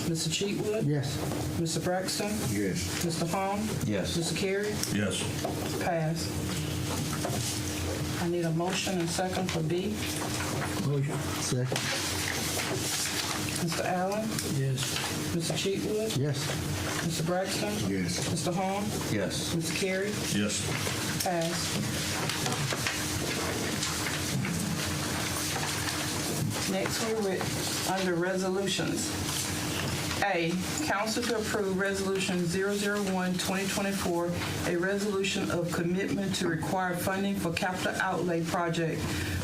Speaker 9: Mr. Cheatwood?
Speaker 5: Yes.
Speaker 9: Mr. Braxton?
Speaker 3: Yes.
Speaker 9: Mr. Hahn?
Speaker 5: Yes.
Speaker 9: Mr. Carey?
Speaker 7: Yes.
Speaker 9: Pass. I need a motion and second for B.
Speaker 6: Motion.
Speaker 5: Second.
Speaker 9: Mr. Allen?
Speaker 6: Yes.
Speaker 9: Mr. Cheatwood?
Speaker 5: Yes.
Speaker 9: Mr. Braxton?
Speaker 3: Yes.
Speaker 9: Mr. Hahn?
Speaker 5: Yes.
Speaker 9: Mr. Carey?
Speaker 7: Yes.
Speaker 9: Pass. Next, we're under resolutions. A, council to approve resolution 001-2024, a resolution of commitment to required funding for capital outlay project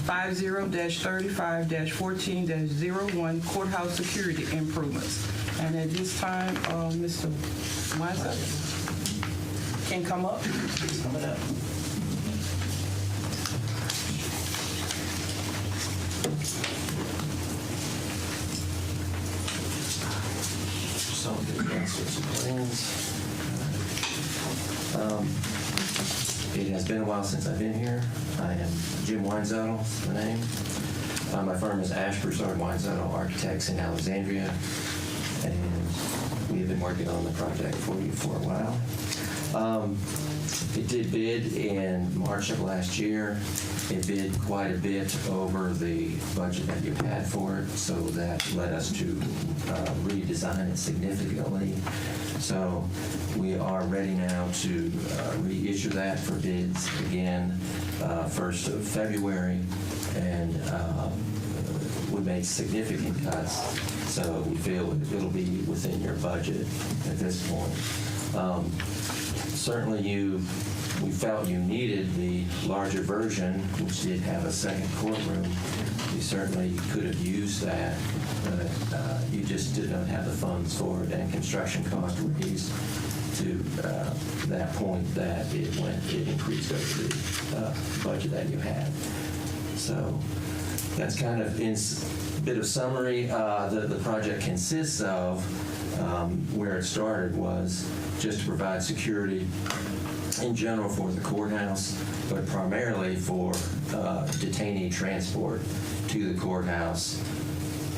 Speaker 9: 50-35-14-01 courthouse security improvements. And at this time, Mr. Weiser can come up.
Speaker 14: Coming up. So plans. It has been a while since I've been here. I am Jim Weinzettel, is the name. My firm is Ash Broussard Weinzettel Architects in Alexandria, and we have been working on the project for you for a while. It did bid in March of last year. It bid quite a bit over the budget that you had for it, so that led us to redesign it significantly. So we We are ready now to reissue that for bids again 1st of February, and we made significant cuts, so we feel it'll be within your budget at this point. Certainly we felt you needed the larger version, which did have a second courtroom. You certainly could have used that, but you just did not have the funds for it, and construction costs raised to that point that it increased over the budget that you had. So that's kind of in a bit of summary. The project consists of where it started was just to provide security in general for the courthouse, but primarily for detainee transport to the courthouse,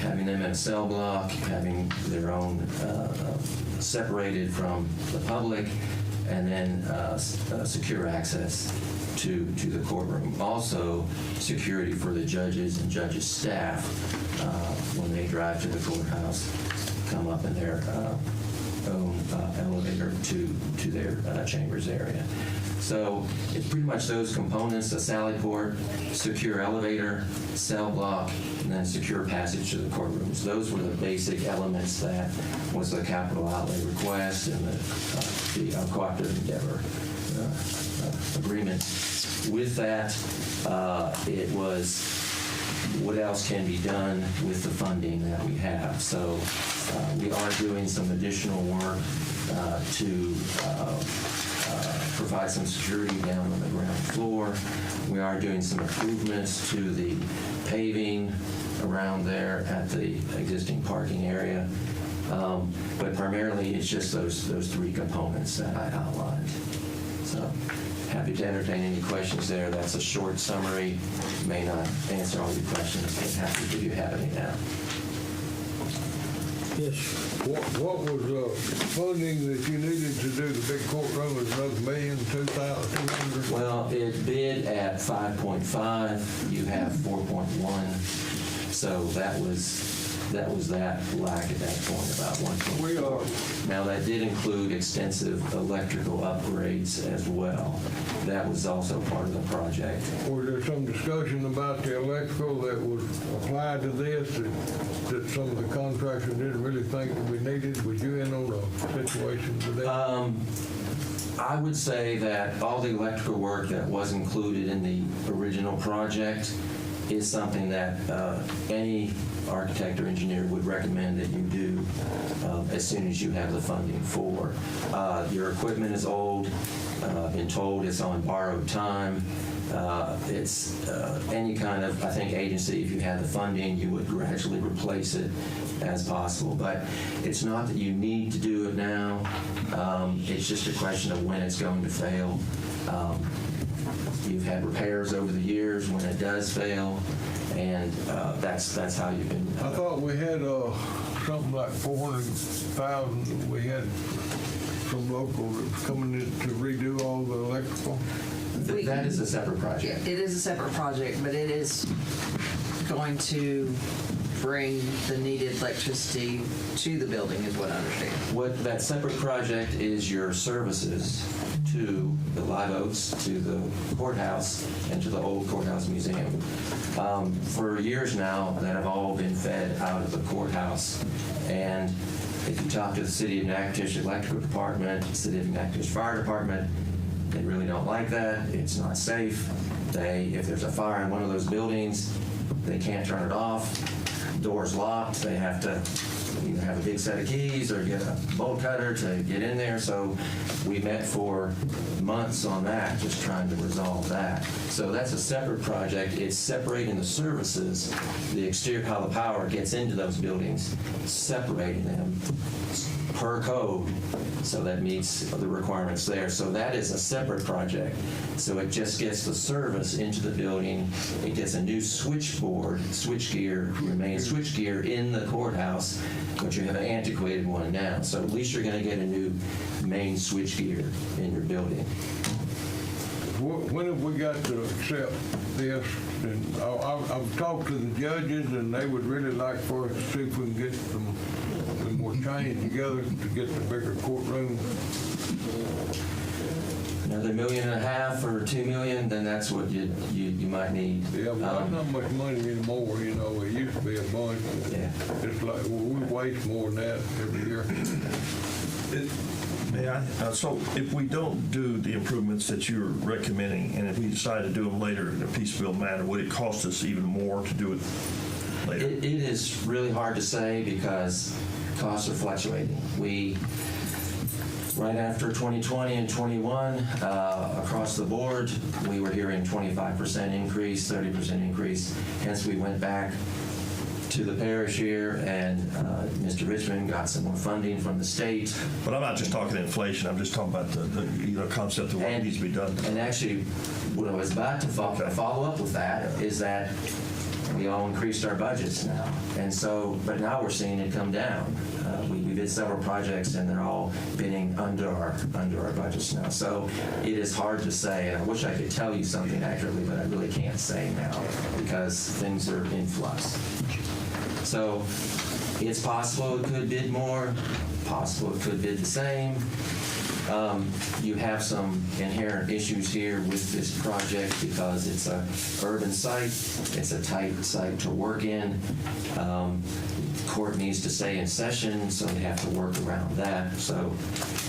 Speaker 14: having them in a cell block, having their own separated from the public, and then secure access to the courtroom. Also, security for the judges and judges' staff when they drive to the courthouse, come up in their own elevator to their chambers area. So it's pretty much those components: the sally port, secure elevator, cell block, and then secure passage to the courtrooms. Those were the basic elements that was the capital outlay request and the cooperative endeavor agreement. With that, it was what else can be done with the funding that we have. So we are doing some additional work to provide some security down on the ground floor. We are doing some improvements to the paving around there at the existing parking area. But primarily it's just those three components that I outlined. So happy to entertain any questions there. That's a short summary. May not answer all your questions, but happy if you have any now.
Speaker 6: Yes.
Speaker 4: What was funding that you needed to do the big courtroom? Was another $1,200,000?
Speaker 14: Well, it bid at 5.5. You have 4.1. So that was that lack at that point, about 1.4. Now that did include extensive electrical upgrades as well. That was also part of the project.
Speaker 4: Was there some discussion about the electrical that was applied to this that some of the contractors didn't really think that we needed? Was you in on a situation with that?
Speaker 14: I would say that all the electrical work that was included in the original project is something that any architect or engineer would recommend that you do as soon as you have the funding for. Your equipment is old, been told it's on borrowed time. It's any kind of, I think, agency, if you had the funding, you would gradually replace it as possible. But it's not that you need to do it now. It's just a question of when it's going to fail. You've had repairs over the years when it does fail, and that's how you've been.
Speaker 4: I thought we had something like $400,000. We had some local that was coming in to redo all the electrical.
Speaker 14: That is a separate project.
Speaker 1: It is a separate project, but it is going to bring the needed electricity to the building, is what I understand.
Speaker 14: What that separate project is your services to the Live Oaks, to the courthouse, and to the old courthouse museum. For years now, that have all been fed out of the courthouse. And if you talk to the City of Natchitoches Electrical Department, City of Natchitoches Fire Department, they really don't like that. It's not safe. If there's a fire in one of those buildings, they can't turn it off. Door's locked. They have to either have a big set of keys or get a bolt cutter to get in there. So we met for months on that, just trying to resolve that. So that's a separate project. It's separating the services, the exterior, how the power gets into those buildings, separating them per code, so that meets the requirements there. So that is a separate project. So it just gets the service into the building. It gets a new switchboard, switchgear, your main switchgear in the courthouse, but you have an antiquated one now. So at least you're going to get a new main switchgear in your building.
Speaker 4: When have we got to accept this? And I've talked to the judges, and they would really like for us to see if we can get some more change together to get the bigger courtroom
Speaker 14: another $1.5 million or $2 million, then that's what you might need.
Speaker 4: Yeah, but not much money anymore, you know, it used to be a bunch.
Speaker 14: Yeah.
Speaker 4: It's like, we waste more than that every year.
Speaker 3: So if we don't do the improvements that you're recommending, and if we decide to do them later in a piecemeal manner, would it cost us even more to do it later?
Speaker 14: It is really hard to say because costs are fluctuating. Right after 2020 and 21, across the board, we were hearing 25% increase, 30% increase. Hence, we went back to the parish here, and Mr. Richmond got some more funding from the state.
Speaker 3: But I'm not just talking inflation. I'm just talking about the concept of what needs to be done.
Speaker 14: And actually, what I was about to follow up with that is that we all increased our budgets now, and so, but now we're seeing it come down. We did several projects, and they're all bidding under our budgets now. So it is hard to say, and I wish I could tell you something accurately, but I really can't say now because things are in flux. So it's possible it could bid more, possible it could bid the same. You have some inherent issues here with this project because it's a urban site. It's a tight site to work in. Court needs to stay in session, so they have to work around that. So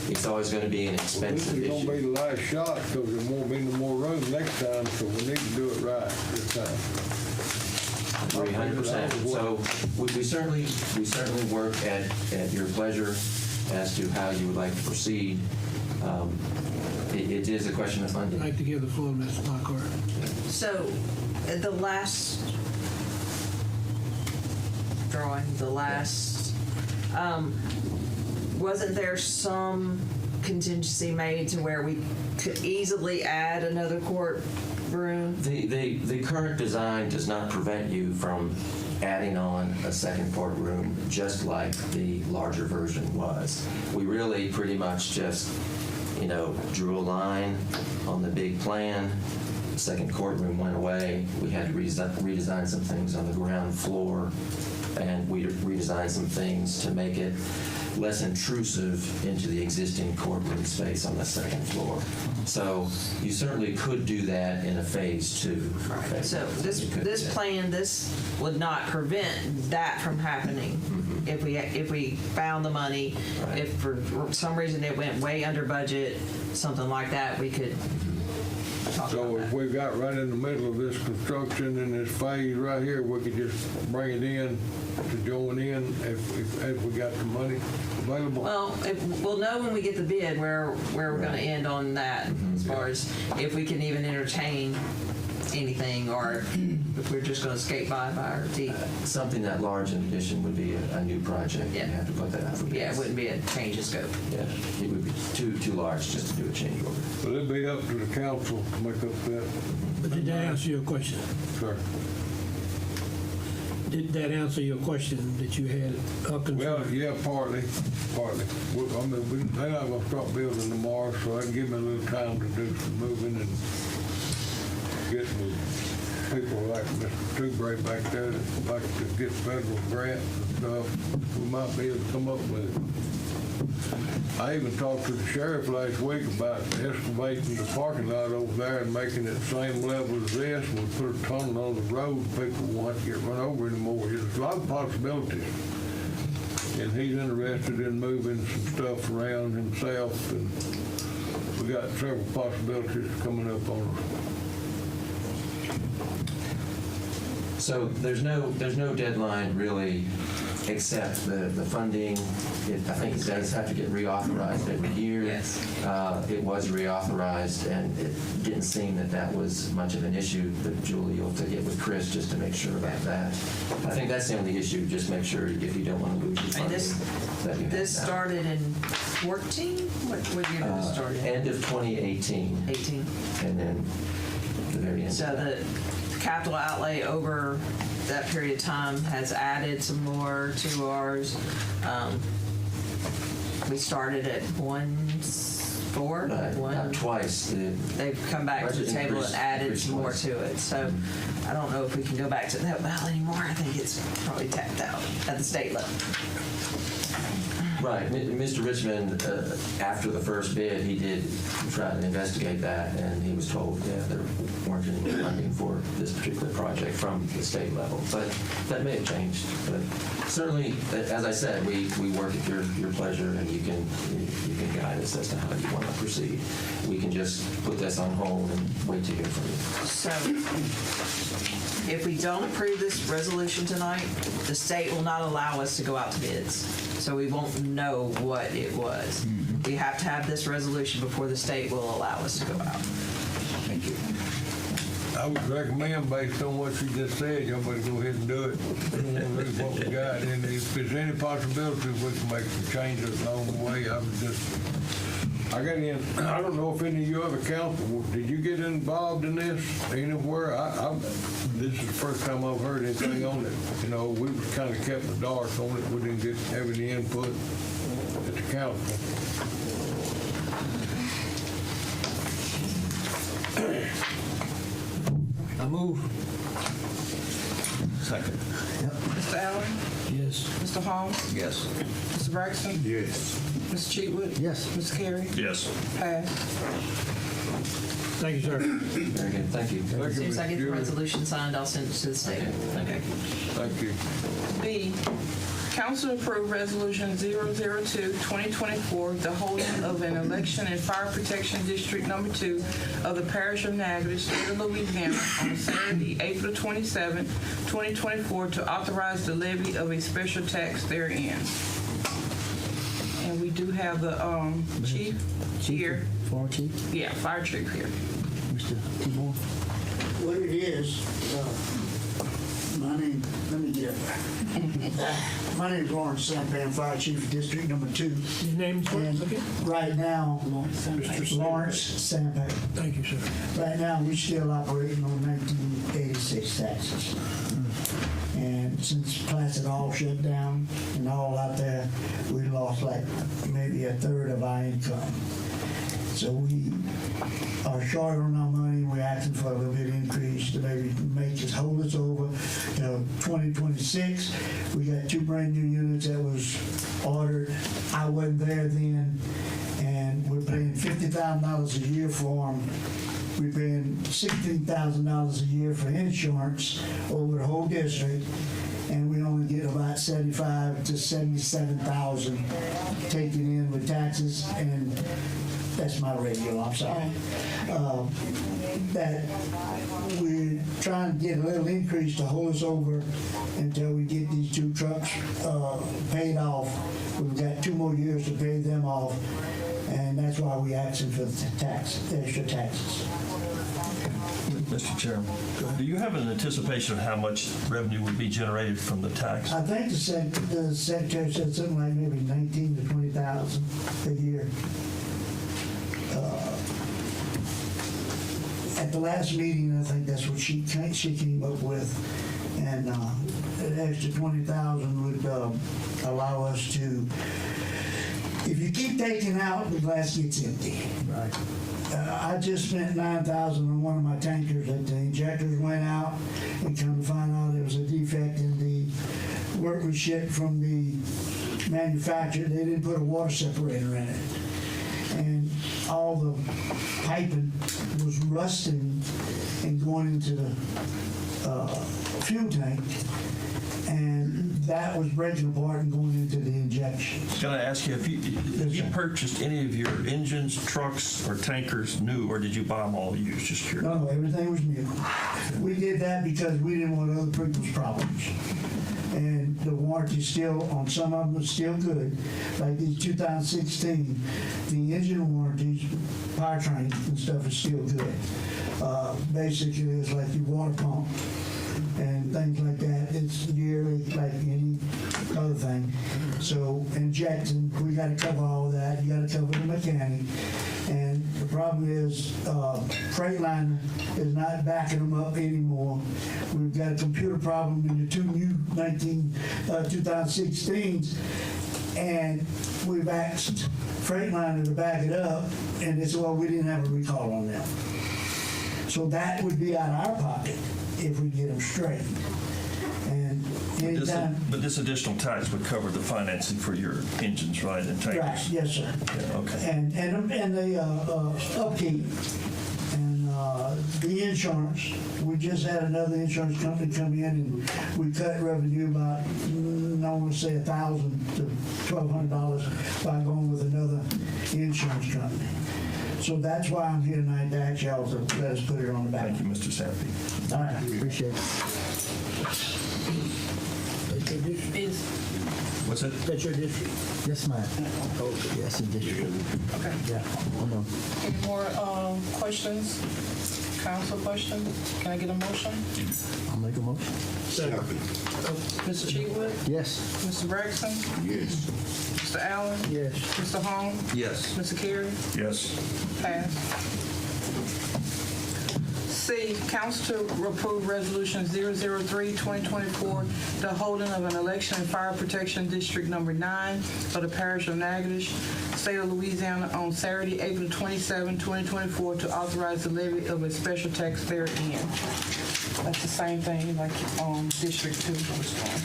Speaker 14: it's always going to be an expensive issue.
Speaker 4: This is going to be the last shot because there won't be no more room next time, so we need to do it right this time.
Speaker 14: 300%. So we certainly work at your pleasure as to how you would like to proceed. It is a question of funding.
Speaker 6: I'd like to give the floor to Ms. Lockhart.
Speaker 1: So, the last drawing, wasn't there some contingency made to where we could easily add another courtroom?
Speaker 14: The current design does not prevent you from adding on a second courtroom, just like the larger version was. We really pretty much just, drew a line on the big plan. The second courtroom went away. We had to redesign some things on the ground floor, and we redesigned some things to make it less intrusive into the existing courtroom space on the second floor. So you certainly could do that in a phase 2.
Speaker 1: Right. So this plan, this would not prevent that from happening. Mm-hmm. If we found the money, right. If for some reason it went way under budget, something like that, we could talk
Speaker 4: so
Speaker 1: about
Speaker 4: if
Speaker 1: that.
Speaker 4: we got right in the middle of this construction in this phase right here, we could just bring it in to join in if we got the money available.
Speaker 1: Well, we'll know when we get the bid where we're going to end on that, as far as if we can even entertain anything, or if we're just going to skate by our teeth.
Speaker 14: Something that large in addition would be a new project.
Speaker 1: Yeah.
Speaker 14: You have to put that out for bids.
Speaker 1: Yeah, it wouldn't be a change of scope.
Speaker 14: Yeah, it would be too large just to do a change order.
Speaker 4: But it'd be up to the council to make up that.
Speaker 6: But did that answer your question?
Speaker 4: Sure.
Speaker 6: Did that answer your question that you had up concern?
Speaker 4: Well, yeah, partly. They're not going to start building tomorrow, so that give me a little time to do some moving and get with people like Mr. Tubray back there that like to get federal grants and stuff. We might be able to come up with it. I even talked to the sheriff last week about excavating the parking lot over there and making it the same level as this. We put a tunnel on the road, people won't have to get run over anymore. There's a lot of possibilities. And he's interested in moving some stuff around himself, and we got several possibilities coming up on us.
Speaker 14: So there's no deadline really, except the funding. I think it does have to get reauthorized every year.
Speaker 1: Yes.
Speaker 14: It was reauthorized, and it didn't seem that was much of an issue. But Julie, you'll have to get with Chris just to make sure about that. I think that's the only issue. Just make sure if you don't want to lose your funding.
Speaker 1: This started in 14? What year did this start in?
Speaker 14: End of 2018.
Speaker 1: 18.
Speaker 14: And then the very end.
Speaker 1: So the capital outlay over that period of time has added some more to ours. We started at 1.4.
Speaker 14: Twice.
Speaker 1: They've come back to the table and added some more to it. So I don't know if we can go back to that well anymore. I think it's probably tapped out at the state level.
Speaker 14: Right. Mr. Richmond, after the first bid, he did try to investigate that, and he was told, yeah, there weren't any funding for this particular project from the state level. But that may have changed. But certainly, as I said, we work at your pleasure, and you can guide us as to how you want to proceed. We can just put this on hold and wait to hear from you.
Speaker 1: So, if we don't approve this resolution tonight, the state will not allow us to go out to bids. So we won't know what it was. We have to have this resolution before the state will allow us to go out.
Speaker 7: Thank you.
Speaker 4: I would recommend, based on what you just said, y'all better go ahead and do it. We don't want to lose what we got. And if there's any possibility we can make some changes along the way, I don't know if any of you other council, did you get involved in this anywhere? This is the first time I've heard anything on it. You know, we was kind of kept in the dark on it. We didn't have any input at the council.
Speaker 6: I move.
Speaker 7: Second.
Speaker 9: Mr. Allen?
Speaker 6: Yes.
Speaker 9: Mr. Hall?
Speaker 7: Yes.
Speaker 9: Mr. Braxton?
Speaker 4: Yes.
Speaker 9: Mr. Cheatwood?
Speaker 5: Yes.
Speaker 9: Mr. Carey?
Speaker 7: Yes.
Speaker 9: Pass.
Speaker 6: Thank you, sir.
Speaker 14: Very good. Thank you.
Speaker 1: As soon as I get the resolution signed, I'll send it to the state. Okay.
Speaker 4: Thank you.
Speaker 9: B, council approved resolution 002-2024, the holding of an election in Fire Protection District Number 2 of the Parish of Natchitoches, State of Louisiana, on Saturday, April 27, 2024, to authorize the levy of a special tax therein. And we do have the chief here.
Speaker 5: Fire chief,
Speaker 9: Yeah, fire chief here.
Speaker 5: Mr. T-Moore.
Speaker 15: What it is, my name, let me get it. My name is Lawrence Sampan, Fire Chief of District Number 2.
Speaker 6: Your name, sir?
Speaker 15: And
Speaker 6: Okay.
Speaker 15: right now, Lawrence Sampan.
Speaker 6: Thank you, sir.
Speaker 15: Right now, we're still operating on 1986 taxes. And since Placid all shut down and all out there, we lost like maybe a third of our income. So we are short on our money. We're asking for a little bit increase to maybe make us hold us over 2026. We got 2 brand new units that was ordered. I wasn't there then, and we're paying $50,000 a year for them. We're paying $16,000 a year for insurance over the whole district, and we only get about $75,000 to $77,000 taken in with taxes, and that's my radio, I'm sorry. That we're trying to get a little increase to hold us over until we get these 2 trucks paid off. We've got 2 more years to pay them off, and that's why we're asking for the extra taxes.
Speaker 3: Mr. Chairman, do you have an anticipation of how much revenue would be generated from the tax?
Speaker 15: I think the secretary said something like maybe 19,000 to 20,000 a year. At the last meeting, I think that's what she came up with, and an extra 20,000 would allow us to. If you keep taking out, the glass gets empty.
Speaker 5: Right.
Speaker 15: I just spent $9,000 on one of my tankers that the injectors went out, and come to find out there was a defect in the workmanship from the manufacturer. They didn't put a water separator in it, and all the piping was rusting and going into the fuel tank, and that was breaking apart and going into the injections.
Speaker 3: Can I ask you, have you purchased any of your engines, trucks, or tankers new, or did you buy them all used? Just curious.
Speaker 15: No, everything was new. We did that because we didn't want other people's problems. And the warranty still, on some of them, was still good. Like these 2016, the engine warranties, powertrain and stuff is still good. Basically, it's like your water pump and things like that. It's yearly, like any other thing. So injecting, we got to cover all of that. You got to cover the mechanic. And the problem is, Freightliner is not backing them up anymore. We've got a computer problem in the 2 new 2016s, and we've asked Freightliner to back it up, and they said, well, we didn't have a recall on them. So that would be out of our pocket if we get them straight. And Anytime.
Speaker 3: But this additional tax would cover the financing for your engines, right, and tankers?
Speaker 15: Right, yes, sir.
Speaker 3: Yeah, okay.
Speaker 15: And the upkeep and the insurance. We just had another insurance company come in and we cut revenue about, I want to say $1,000 to $1,200 by going with another insurance company. So that's why I'm here tonight to ask y'all to let us put it on the back.
Speaker 3: Thank you, Mr. Sappy.
Speaker 15: All right.
Speaker 5: Appreciate it.
Speaker 3: What's it?
Speaker 6: That's your district?
Speaker 5: Yes, ma'am. Yes, in district.
Speaker 9: Okay.
Speaker 5: Yeah, I know.
Speaker 9: Any more questions? Council questions? Can I get a motion?
Speaker 5: I'll make a motion.
Speaker 9: Mr. Cheatwood?
Speaker 5: Yes.
Speaker 9: Mr. Braxton?
Speaker 3: Yes.
Speaker 9: Mr. Allen?
Speaker 6: Yes.
Speaker 9: Mr. Hong?
Speaker 3: Yes.
Speaker 9: Mr. Carey?
Speaker 3: Yes.
Speaker 9: Pass. C, council to approve resolution 003-2024, the holding of an election in Fire Protection District Number 9 for the parish of Natchitoches, state of Louisiana, on Saturday, April 27, 2024, to authorize the levy of a special tax therein. That's the same thing like District 2 was doing,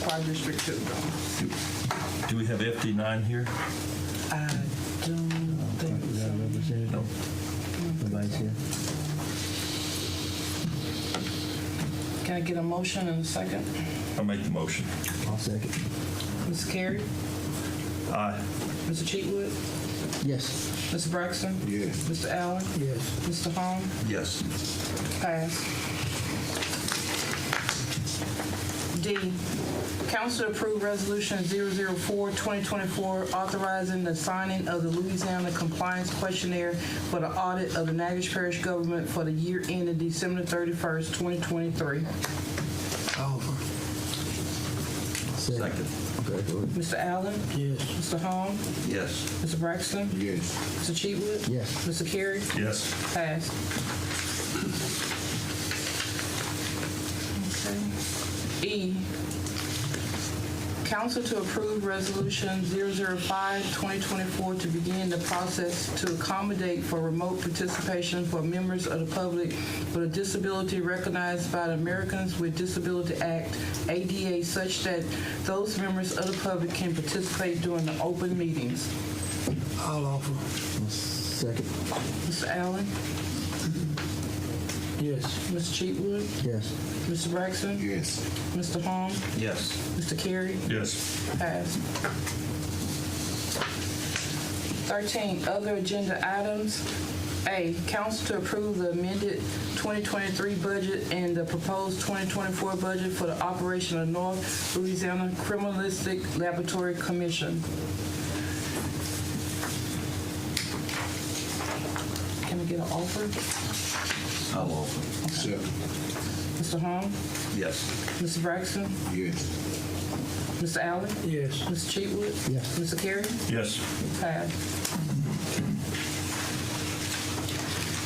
Speaker 9: Fire District 2 doing.
Speaker 3: Do we have FD9 here?
Speaker 9: I don't think so.
Speaker 3: No.
Speaker 5: Nobody's here.
Speaker 9: Can I get a motion and a second?
Speaker 3: I'll make the motion.
Speaker 5: I'll second.
Speaker 9: Mr. Carey?
Speaker 3: Aye.
Speaker 9: Mr. Cheatwood?
Speaker 5: Yes.
Speaker 9: Mr. Braxton?
Speaker 3: Yes.
Speaker 9: Mr. Allen?
Speaker 6: Yes.
Speaker 9: Mr. Hong?
Speaker 3: Yes.
Speaker 9: Pass. D, council to approve resolution 004-2024, authorizing the signing of the Louisiana Compliance Questionnaire for the audit of the Natchitoches Parish government for the year ended December 31st, 2023.
Speaker 6: Offer.
Speaker 3: Second.
Speaker 9: Mr. Allen?
Speaker 6: Yes.
Speaker 9: Mr. Hong?
Speaker 3: Yes.
Speaker 9: Mr. Braxton?
Speaker 3: Yes.
Speaker 9: Mr. Cheatwood?
Speaker 5: Yes.
Speaker 9: Mr. Carey?
Speaker 3: Yes.
Speaker 9: Pass. Okay. E, council to approve resolution 005-2024 to begin the process to accommodate for remote participation for members of the public with a disability recognized by the Americans with Disability Act, ADA, such that those members of the public can participate during the open meetings.
Speaker 6: I'll offer.
Speaker 5: Second.
Speaker 9: Mr. Allen?
Speaker 6: Yes.
Speaker 9: Mr. Cheatwood?
Speaker 5: Yes.
Speaker 9: Mr. Braxton?
Speaker 3: Yes.
Speaker 9: Mr. Hong?
Speaker 3: Yes.
Speaker 9: Mr. Carey?
Speaker 3: Yes.
Speaker 9: Pass. 13, other agenda items. A, council to approve the amended 2023 budget and the proposed 2024 budget for the operation of North Louisiana Criminalistic Laboratory Commission. Can I get an offer?
Speaker 3: I'll offer.
Speaker 9: Mr. Hong?
Speaker 3: Yes.
Speaker 9: Mr. Braxton?
Speaker 3: Yes.
Speaker 9: Mr. Allen?
Speaker 6: Yes.
Speaker 9: Mr. Cheatwood?
Speaker 5: Yes.
Speaker 9: Mr. Carey?
Speaker 3: Yes.
Speaker 9: Pass.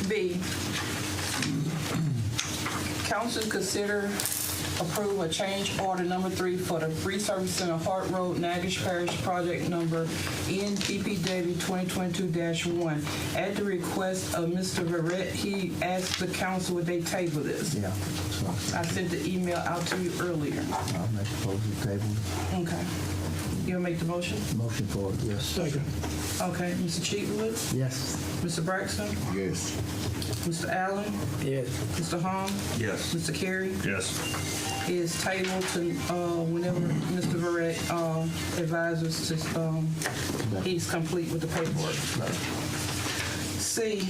Speaker 9: B, council consider approve a change order number 3 for the resurfacing of Hart Road, Natchitoches Parish project number NPPW 2022-1. At the request of Mr. Verrett, he asked the council would they table this.
Speaker 5: Yeah.
Speaker 9: I sent the email out to you earlier.
Speaker 5: I'll make a proposal table.
Speaker 9: Okay. You gonna make the motion?
Speaker 5: Motion for it, yes.
Speaker 6: Second.
Speaker 9: Okay, Mr. Cheatwood?
Speaker 5: Yes.
Speaker 9: Mr. Braxton?
Speaker 3: Yes.
Speaker 9: Mr. Allen?
Speaker 6: Yes.
Speaker 9: Mr. Hong?
Speaker 3: Yes.
Speaker 9: Mr. Carey?
Speaker 3: Yes.
Speaker 9: Is tabled to whenever Mr. Verrett advises to he's complete with the paperwork. C,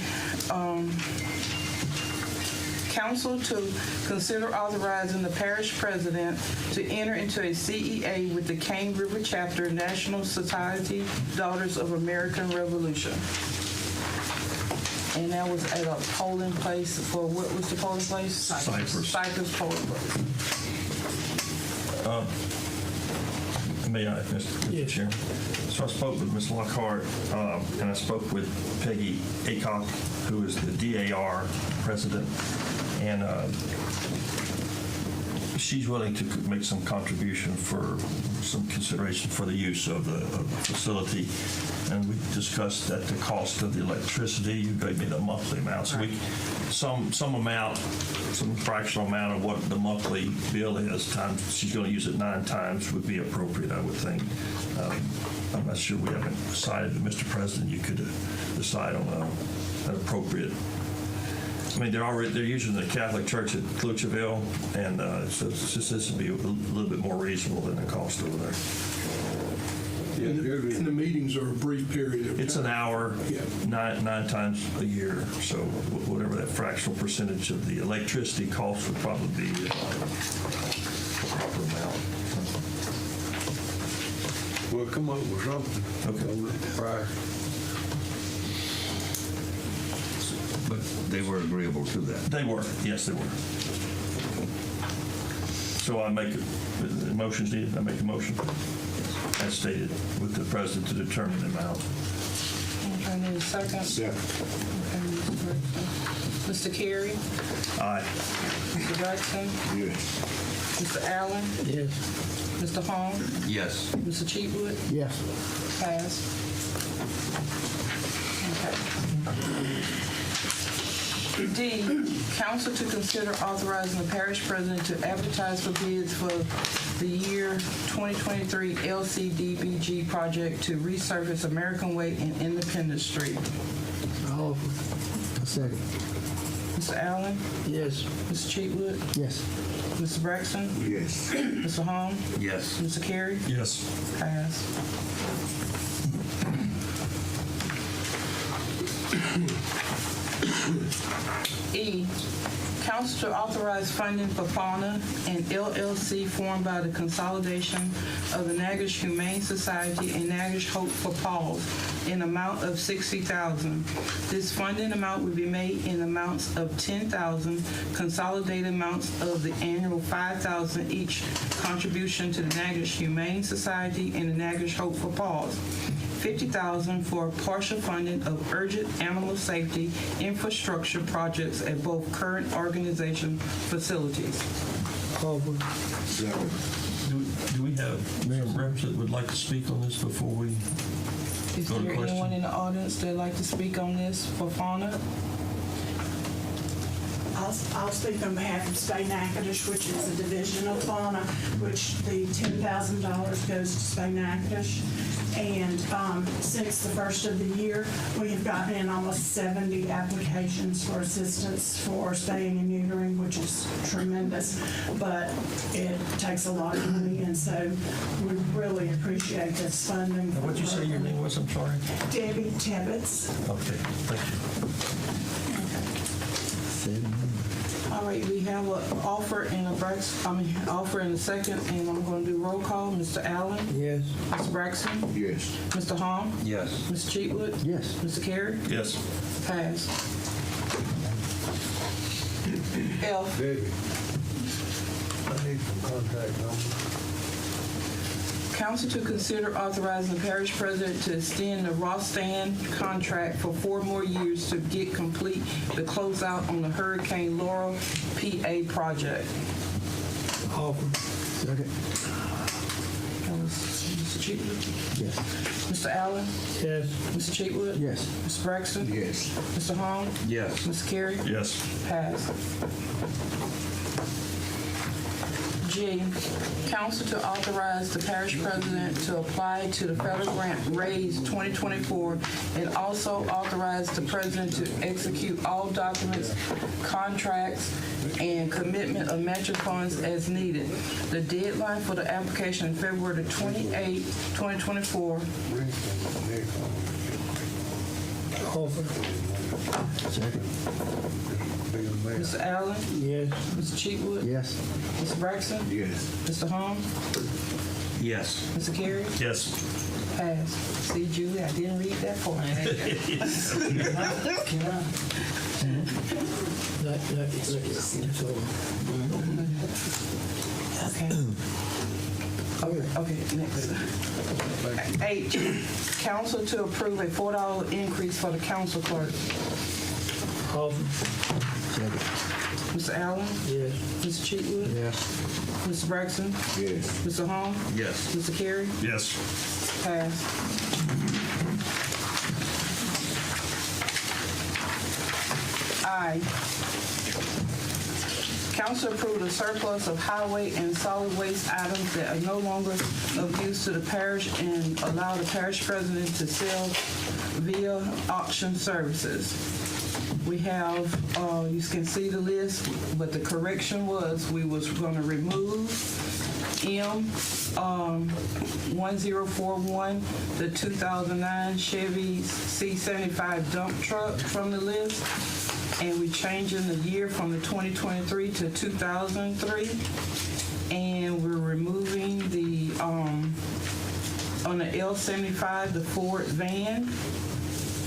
Speaker 9: council to consider authorizing the parish president to enter into a CEA with the Cane River Chapter, National Society Daughters of American Revolution. And that was at a polling place for, what was the polling place?
Speaker 3: Cypress.
Speaker 9: Cypress polling place.
Speaker 3: May I, Mr. Chair? So I spoke with Ms. Lockhart, and I spoke with Peggy Acock, who is the DAR president, and she's willing to make some contribution for some consideration for the use of the facility. And we discussed that the cost of the electricity, you gave me the monthly amount. So some amount, some fractional amount of what the monthly bill is, times she's going to use it 9 times would be appropriate, I would think. I'm not sure, we haven't decided, but Mr. President, you could decide on an appropriate. I mean, they're using the Catholic Church at Luchaville, and so it's just, this would be a little bit more reasonable than the cost over there.
Speaker 8: And the meetings are a brief period of time.
Speaker 3: It's an hour,
Speaker 8: Yeah.
Speaker 3: nine times a year, so whatever that fractional percentage of the electricity cost would probably be the proper amount.
Speaker 4: We'll come up with something.
Speaker 3: Okay.
Speaker 4: Right.
Speaker 7: But they were agreeable to that.
Speaker 3: They were, yes, they were. So I make the motions needed. I make a motion as stated with the president to determine the amount.
Speaker 9: Okay, need a second?
Speaker 4: Second.
Speaker 9: Okay, Mr. Carey?
Speaker 3: Aye.
Speaker 9: Mr. Braxton?
Speaker 4: Yes.
Speaker 9: Mr. Allen?
Speaker 6: Yes.
Speaker 9: Mr. Hong?
Speaker 7: Yes.
Speaker 9: Mr. Cheatwood?
Speaker 5: Yes.
Speaker 9: Pass. Okay. D, council to consider authorizing the parish president to advertise for bids for the year 2023 LCDBG project to resurface American Way and Independence Street.
Speaker 5: All a second.
Speaker 9: Mr. Allen?
Speaker 6: Yes.
Speaker 9: Mr. Cheatwood?
Speaker 5: Yes.
Speaker 9: Mr. Braxton?
Speaker 4: Yes.
Speaker 9: Mr. Hong?
Speaker 7: Yes.
Speaker 9: Mr. Carey?
Speaker 3: Yes.
Speaker 9: Pass. E, council to authorize funding for Fauna and LLC formed by the consolidation of the Natchitoches Humane Society and Natchitoches Hope for Paws in amount of $60,000. This funding amount will be made in amounts of $10,000, consolidated amounts of the annual $5,000 each contribution to the Natchitoches Humane Society and the Natchitoches Hope for Paws. $50,000 for partial funding of urgent animal safety infrastructure projects at both current organization facilities.
Speaker 6: Over.
Speaker 4: Second.
Speaker 3: Do we have some reps that would like to speak on this before we
Speaker 9: Is
Speaker 3: go to
Speaker 9: there
Speaker 3: question?
Speaker 9: anyone in the audience that'd like to speak on this for fauna?
Speaker 16: I'll speak on behalf of Spay Natchitoches, which is a division of fauna, which the $10,000 goes to Spay Natchitoches. And since the first of the year, we have gotten in almost 70 applications for assistance for spaying and neutering, which is tremendous, but it takes a lot of money, and so we really appreciate this funding.
Speaker 3: What'd you say your name was? I'm sorry.
Speaker 16: Debbie Tibbetts.
Speaker 3: Okay, thank you.
Speaker 9: All right, we have an offer and offer and a second, and I'm going to do roll call. Mr. Allen?
Speaker 6: Yes.
Speaker 9: Mr. Braxton?
Speaker 4: Yes.
Speaker 9: Mr. Hong?
Speaker 7: Yes.
Speaker 9: Mr. Cheatwood?
Speaker 5: Yes.
Speaker 9: Mr. Carey?
Speaker 3: Yes.
Speaker 9: Pass. F,
Speaker 4: Debbie, I need some contact numbers.
Speaker 9: council to consider authorizing the parish president to extend the Rostan contract for 4 more years to get complete the closeout on the Hurricane Laurel PA project.
Speaker 6: Over.
Speaker 5: Second.
Speaker 9: That was Mr. Cheatwood?
Speaker 5: Yes.
Speaker 9: Mr. Allen?
Speaker 6: Yes.
Speaker 9: Mr. Cheatwood?
Speaker 5: Yes.
Speaker 9: Mr. Braxton?
Speaker 4: Yes.
Speaker 9: Mr. Hong?
Speaker 7: Yes.
Speaker 9: Mr. Carey?
Speaker 3: Yes.
Speaker 9: Pass. G, council to authorize the parish president to apply to the federal grant RAISE 2024 and also authorize the president to execute all documents, contracts, and commitment of matching funds as needed. The deadline for the application is February 28, 2024.
Speaker 6: Over.
Speaker 5: Second.
Speaker 9: Mr. Allen?
Speaker 6: Yes.
Speaker 9: Mr. Cheatwood?
Speaker 5: Yes.
Speaker 9: Mr. Braxton?
Speaker 4: Yes.
Speaker 9: Mr. Hong?
Speaker 7: Yes.
Speaker 9: Mr. Carey?
Speaker 3: Yes.
Speaker 9: Pass. See, Julie, I didn't read that part.
Speaker 6: It's over.
Speaker 9: Okay, next. H, council to approve a $4 increase for the council clerk.
Speaker 6: Over.
Speaker 9: Mr. Allen?
Speaker 6: Yes.
Speaker 9: Mr. Cheatwood?
Speaker 5: Yes.
Speaker 9: Mr. Braxton?
Speaker 3: Yes.
Speaker 9: Mr. Hall?
Speaker 7: Yes.
Speaker 9: Mr. Carey?
Speaker 3: Yes.
Speaker 9: Passed. I. Council approved a surplus of highway and solid waste items that are no longer of use to the parish and allow the parish president to sell via auction services. We have, you can see the list, but the correction was we was going to remove M1041, the 2009 Chevy C75 dump truck from the list, and we changing the year from the 2023 to 2003, and we're removing the on the L75 the Ford van,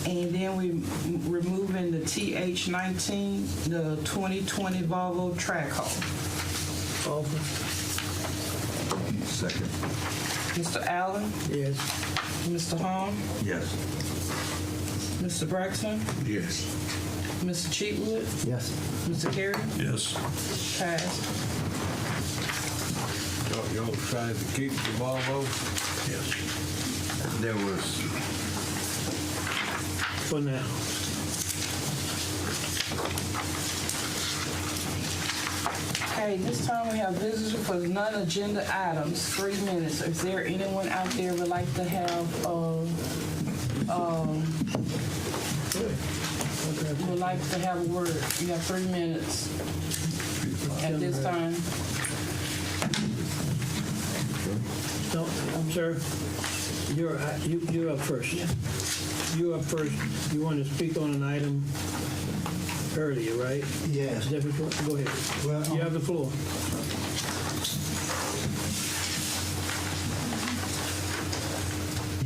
Speaker 9: and then we removing the TH19 the 2020 Volvo Trackhaul.
Speaker 6: Offer.
Speaker 7: Second.
Speaker 9: Mr. Allen?
Speaker 6: Yes.
Speaker 9: Mr. Hall?
Speaker 7: Yes.
Speaker 9: Mr. Braxton?
Speaker 3: Yes.
Speaker 9: Mr. Cheatwood?
Speaker 5: Yes.
Speaker 9: Mr. Carey?
Speaker 3: Yes.
Speaker 9: Passed.
Speaker 4: Y'all decided to keep the Volvo?
Speaker 3: Yes.
Speaker 7: There was,
Speaker 6: For now.
Speaker 9: Okay, this time we have visitors for non-agenda items, 3 minutes. Is there anyone out there would like to have, would like to have a word? You have 3 minutes at this time.
Speaker 6: No, sir, you're up first. You're up first. You want to speak on an item earlier, right?
Speaker 11: Yes.
Speaker 6: Is that what you- Go ahead.
Speaker 11: Well,
Speaker 6: You have the floor.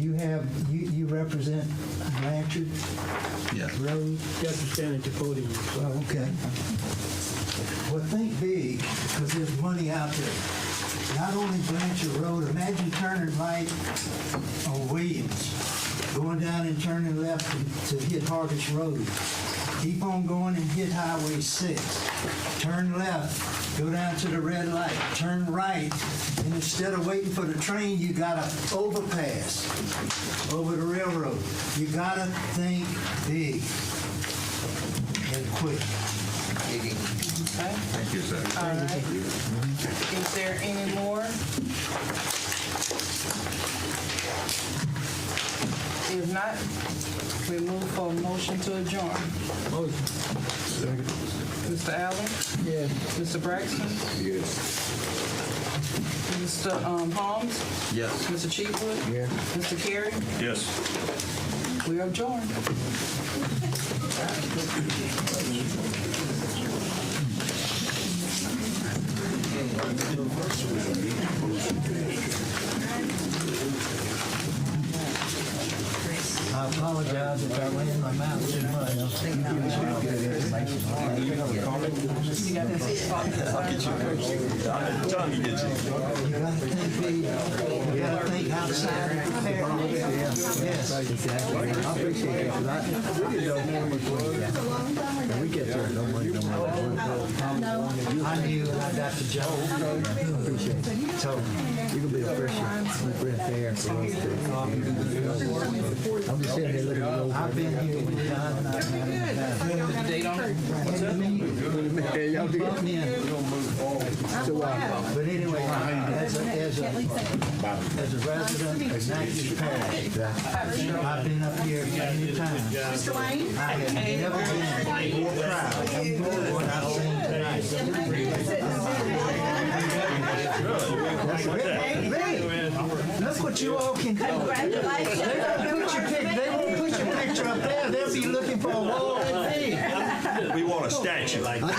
Speaker 11: You represent Blanchard
Speaker 7: yes.
Speaker 11: Road?
Speaker 6: You have to stand at the podium.
Speaker 11: Oh, okay. Well, think big, because there's money out there. Not only Blanchard Road, imagine turning right on Williams, going down and turning left to hit Harvest Road. Keep on going and hit Highway 6. Turn left, go down to the red light, turn right, and instead of waiting for the train, you gotta overpass over the railroad. You gotta think big and quick.
Speaker 9: Okay.
Speaker 7: Thank you, sir.
Speaker 9: All right. Is there any more? If not, we move for a motion to adjourn.
Speaker 6: Motion.
Speaker 9: Mr. Allen?
Speaker 6: Yes.
Speaker 9: Mr. Braxton?
Speaker 3: Yes.
Speaker 9: Mr. Holmes?
Speaker 7: Yes.
Speaker 9: Mr. Cheatwood?
Speaker 5: Yes.
Speaker 9: Mr. Carey?
Speaker 3: Yes.
Speaker 9: We are adjourned.
Speaker 11: I apologize if I ran my mouth too much.
Speaker 3: Tongue gets you.
Speaker 11: You gotta think outside of the parish. Yes.
Speaker 5: Exactly. I appreciate it, 'cause we didn't know how much money we got. And we get there, no money, no more.
Speaker 11: I knew I got the job.
Speaker 5: I appreciate it. So, you can be a fresh breath air for us to. I'm just sitting here looking at the
Speaker 11: I've been here with John and I've had him.
Speaker 9: Date on it?
Speaker 5: Hey, y'all do.
Speaker 11: Brought me in.
Speaker 5: So,
Speaker 11: But anyway, as a resident of Natchitoches Parish, I've been up here many times.
Speaker 12: Mr. Wayne?
Speaker 11: I have never been more proud of what I've seen tonight. Look what you all can do.
Speaker 12: Congratulations.
Speaker 11: They won't put your picture up there. They'll be looking for a wall that big.
Speaker 3: We want a statue.
Speaker 11: I don't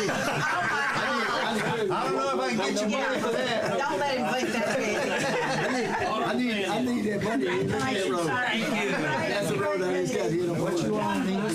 Speaker 11: know if I can get you money for that.
Speaker 12: Don't let him think that big.
Speaker 5: I need that money. That's the road I just got here.
Speaker 11: What you all need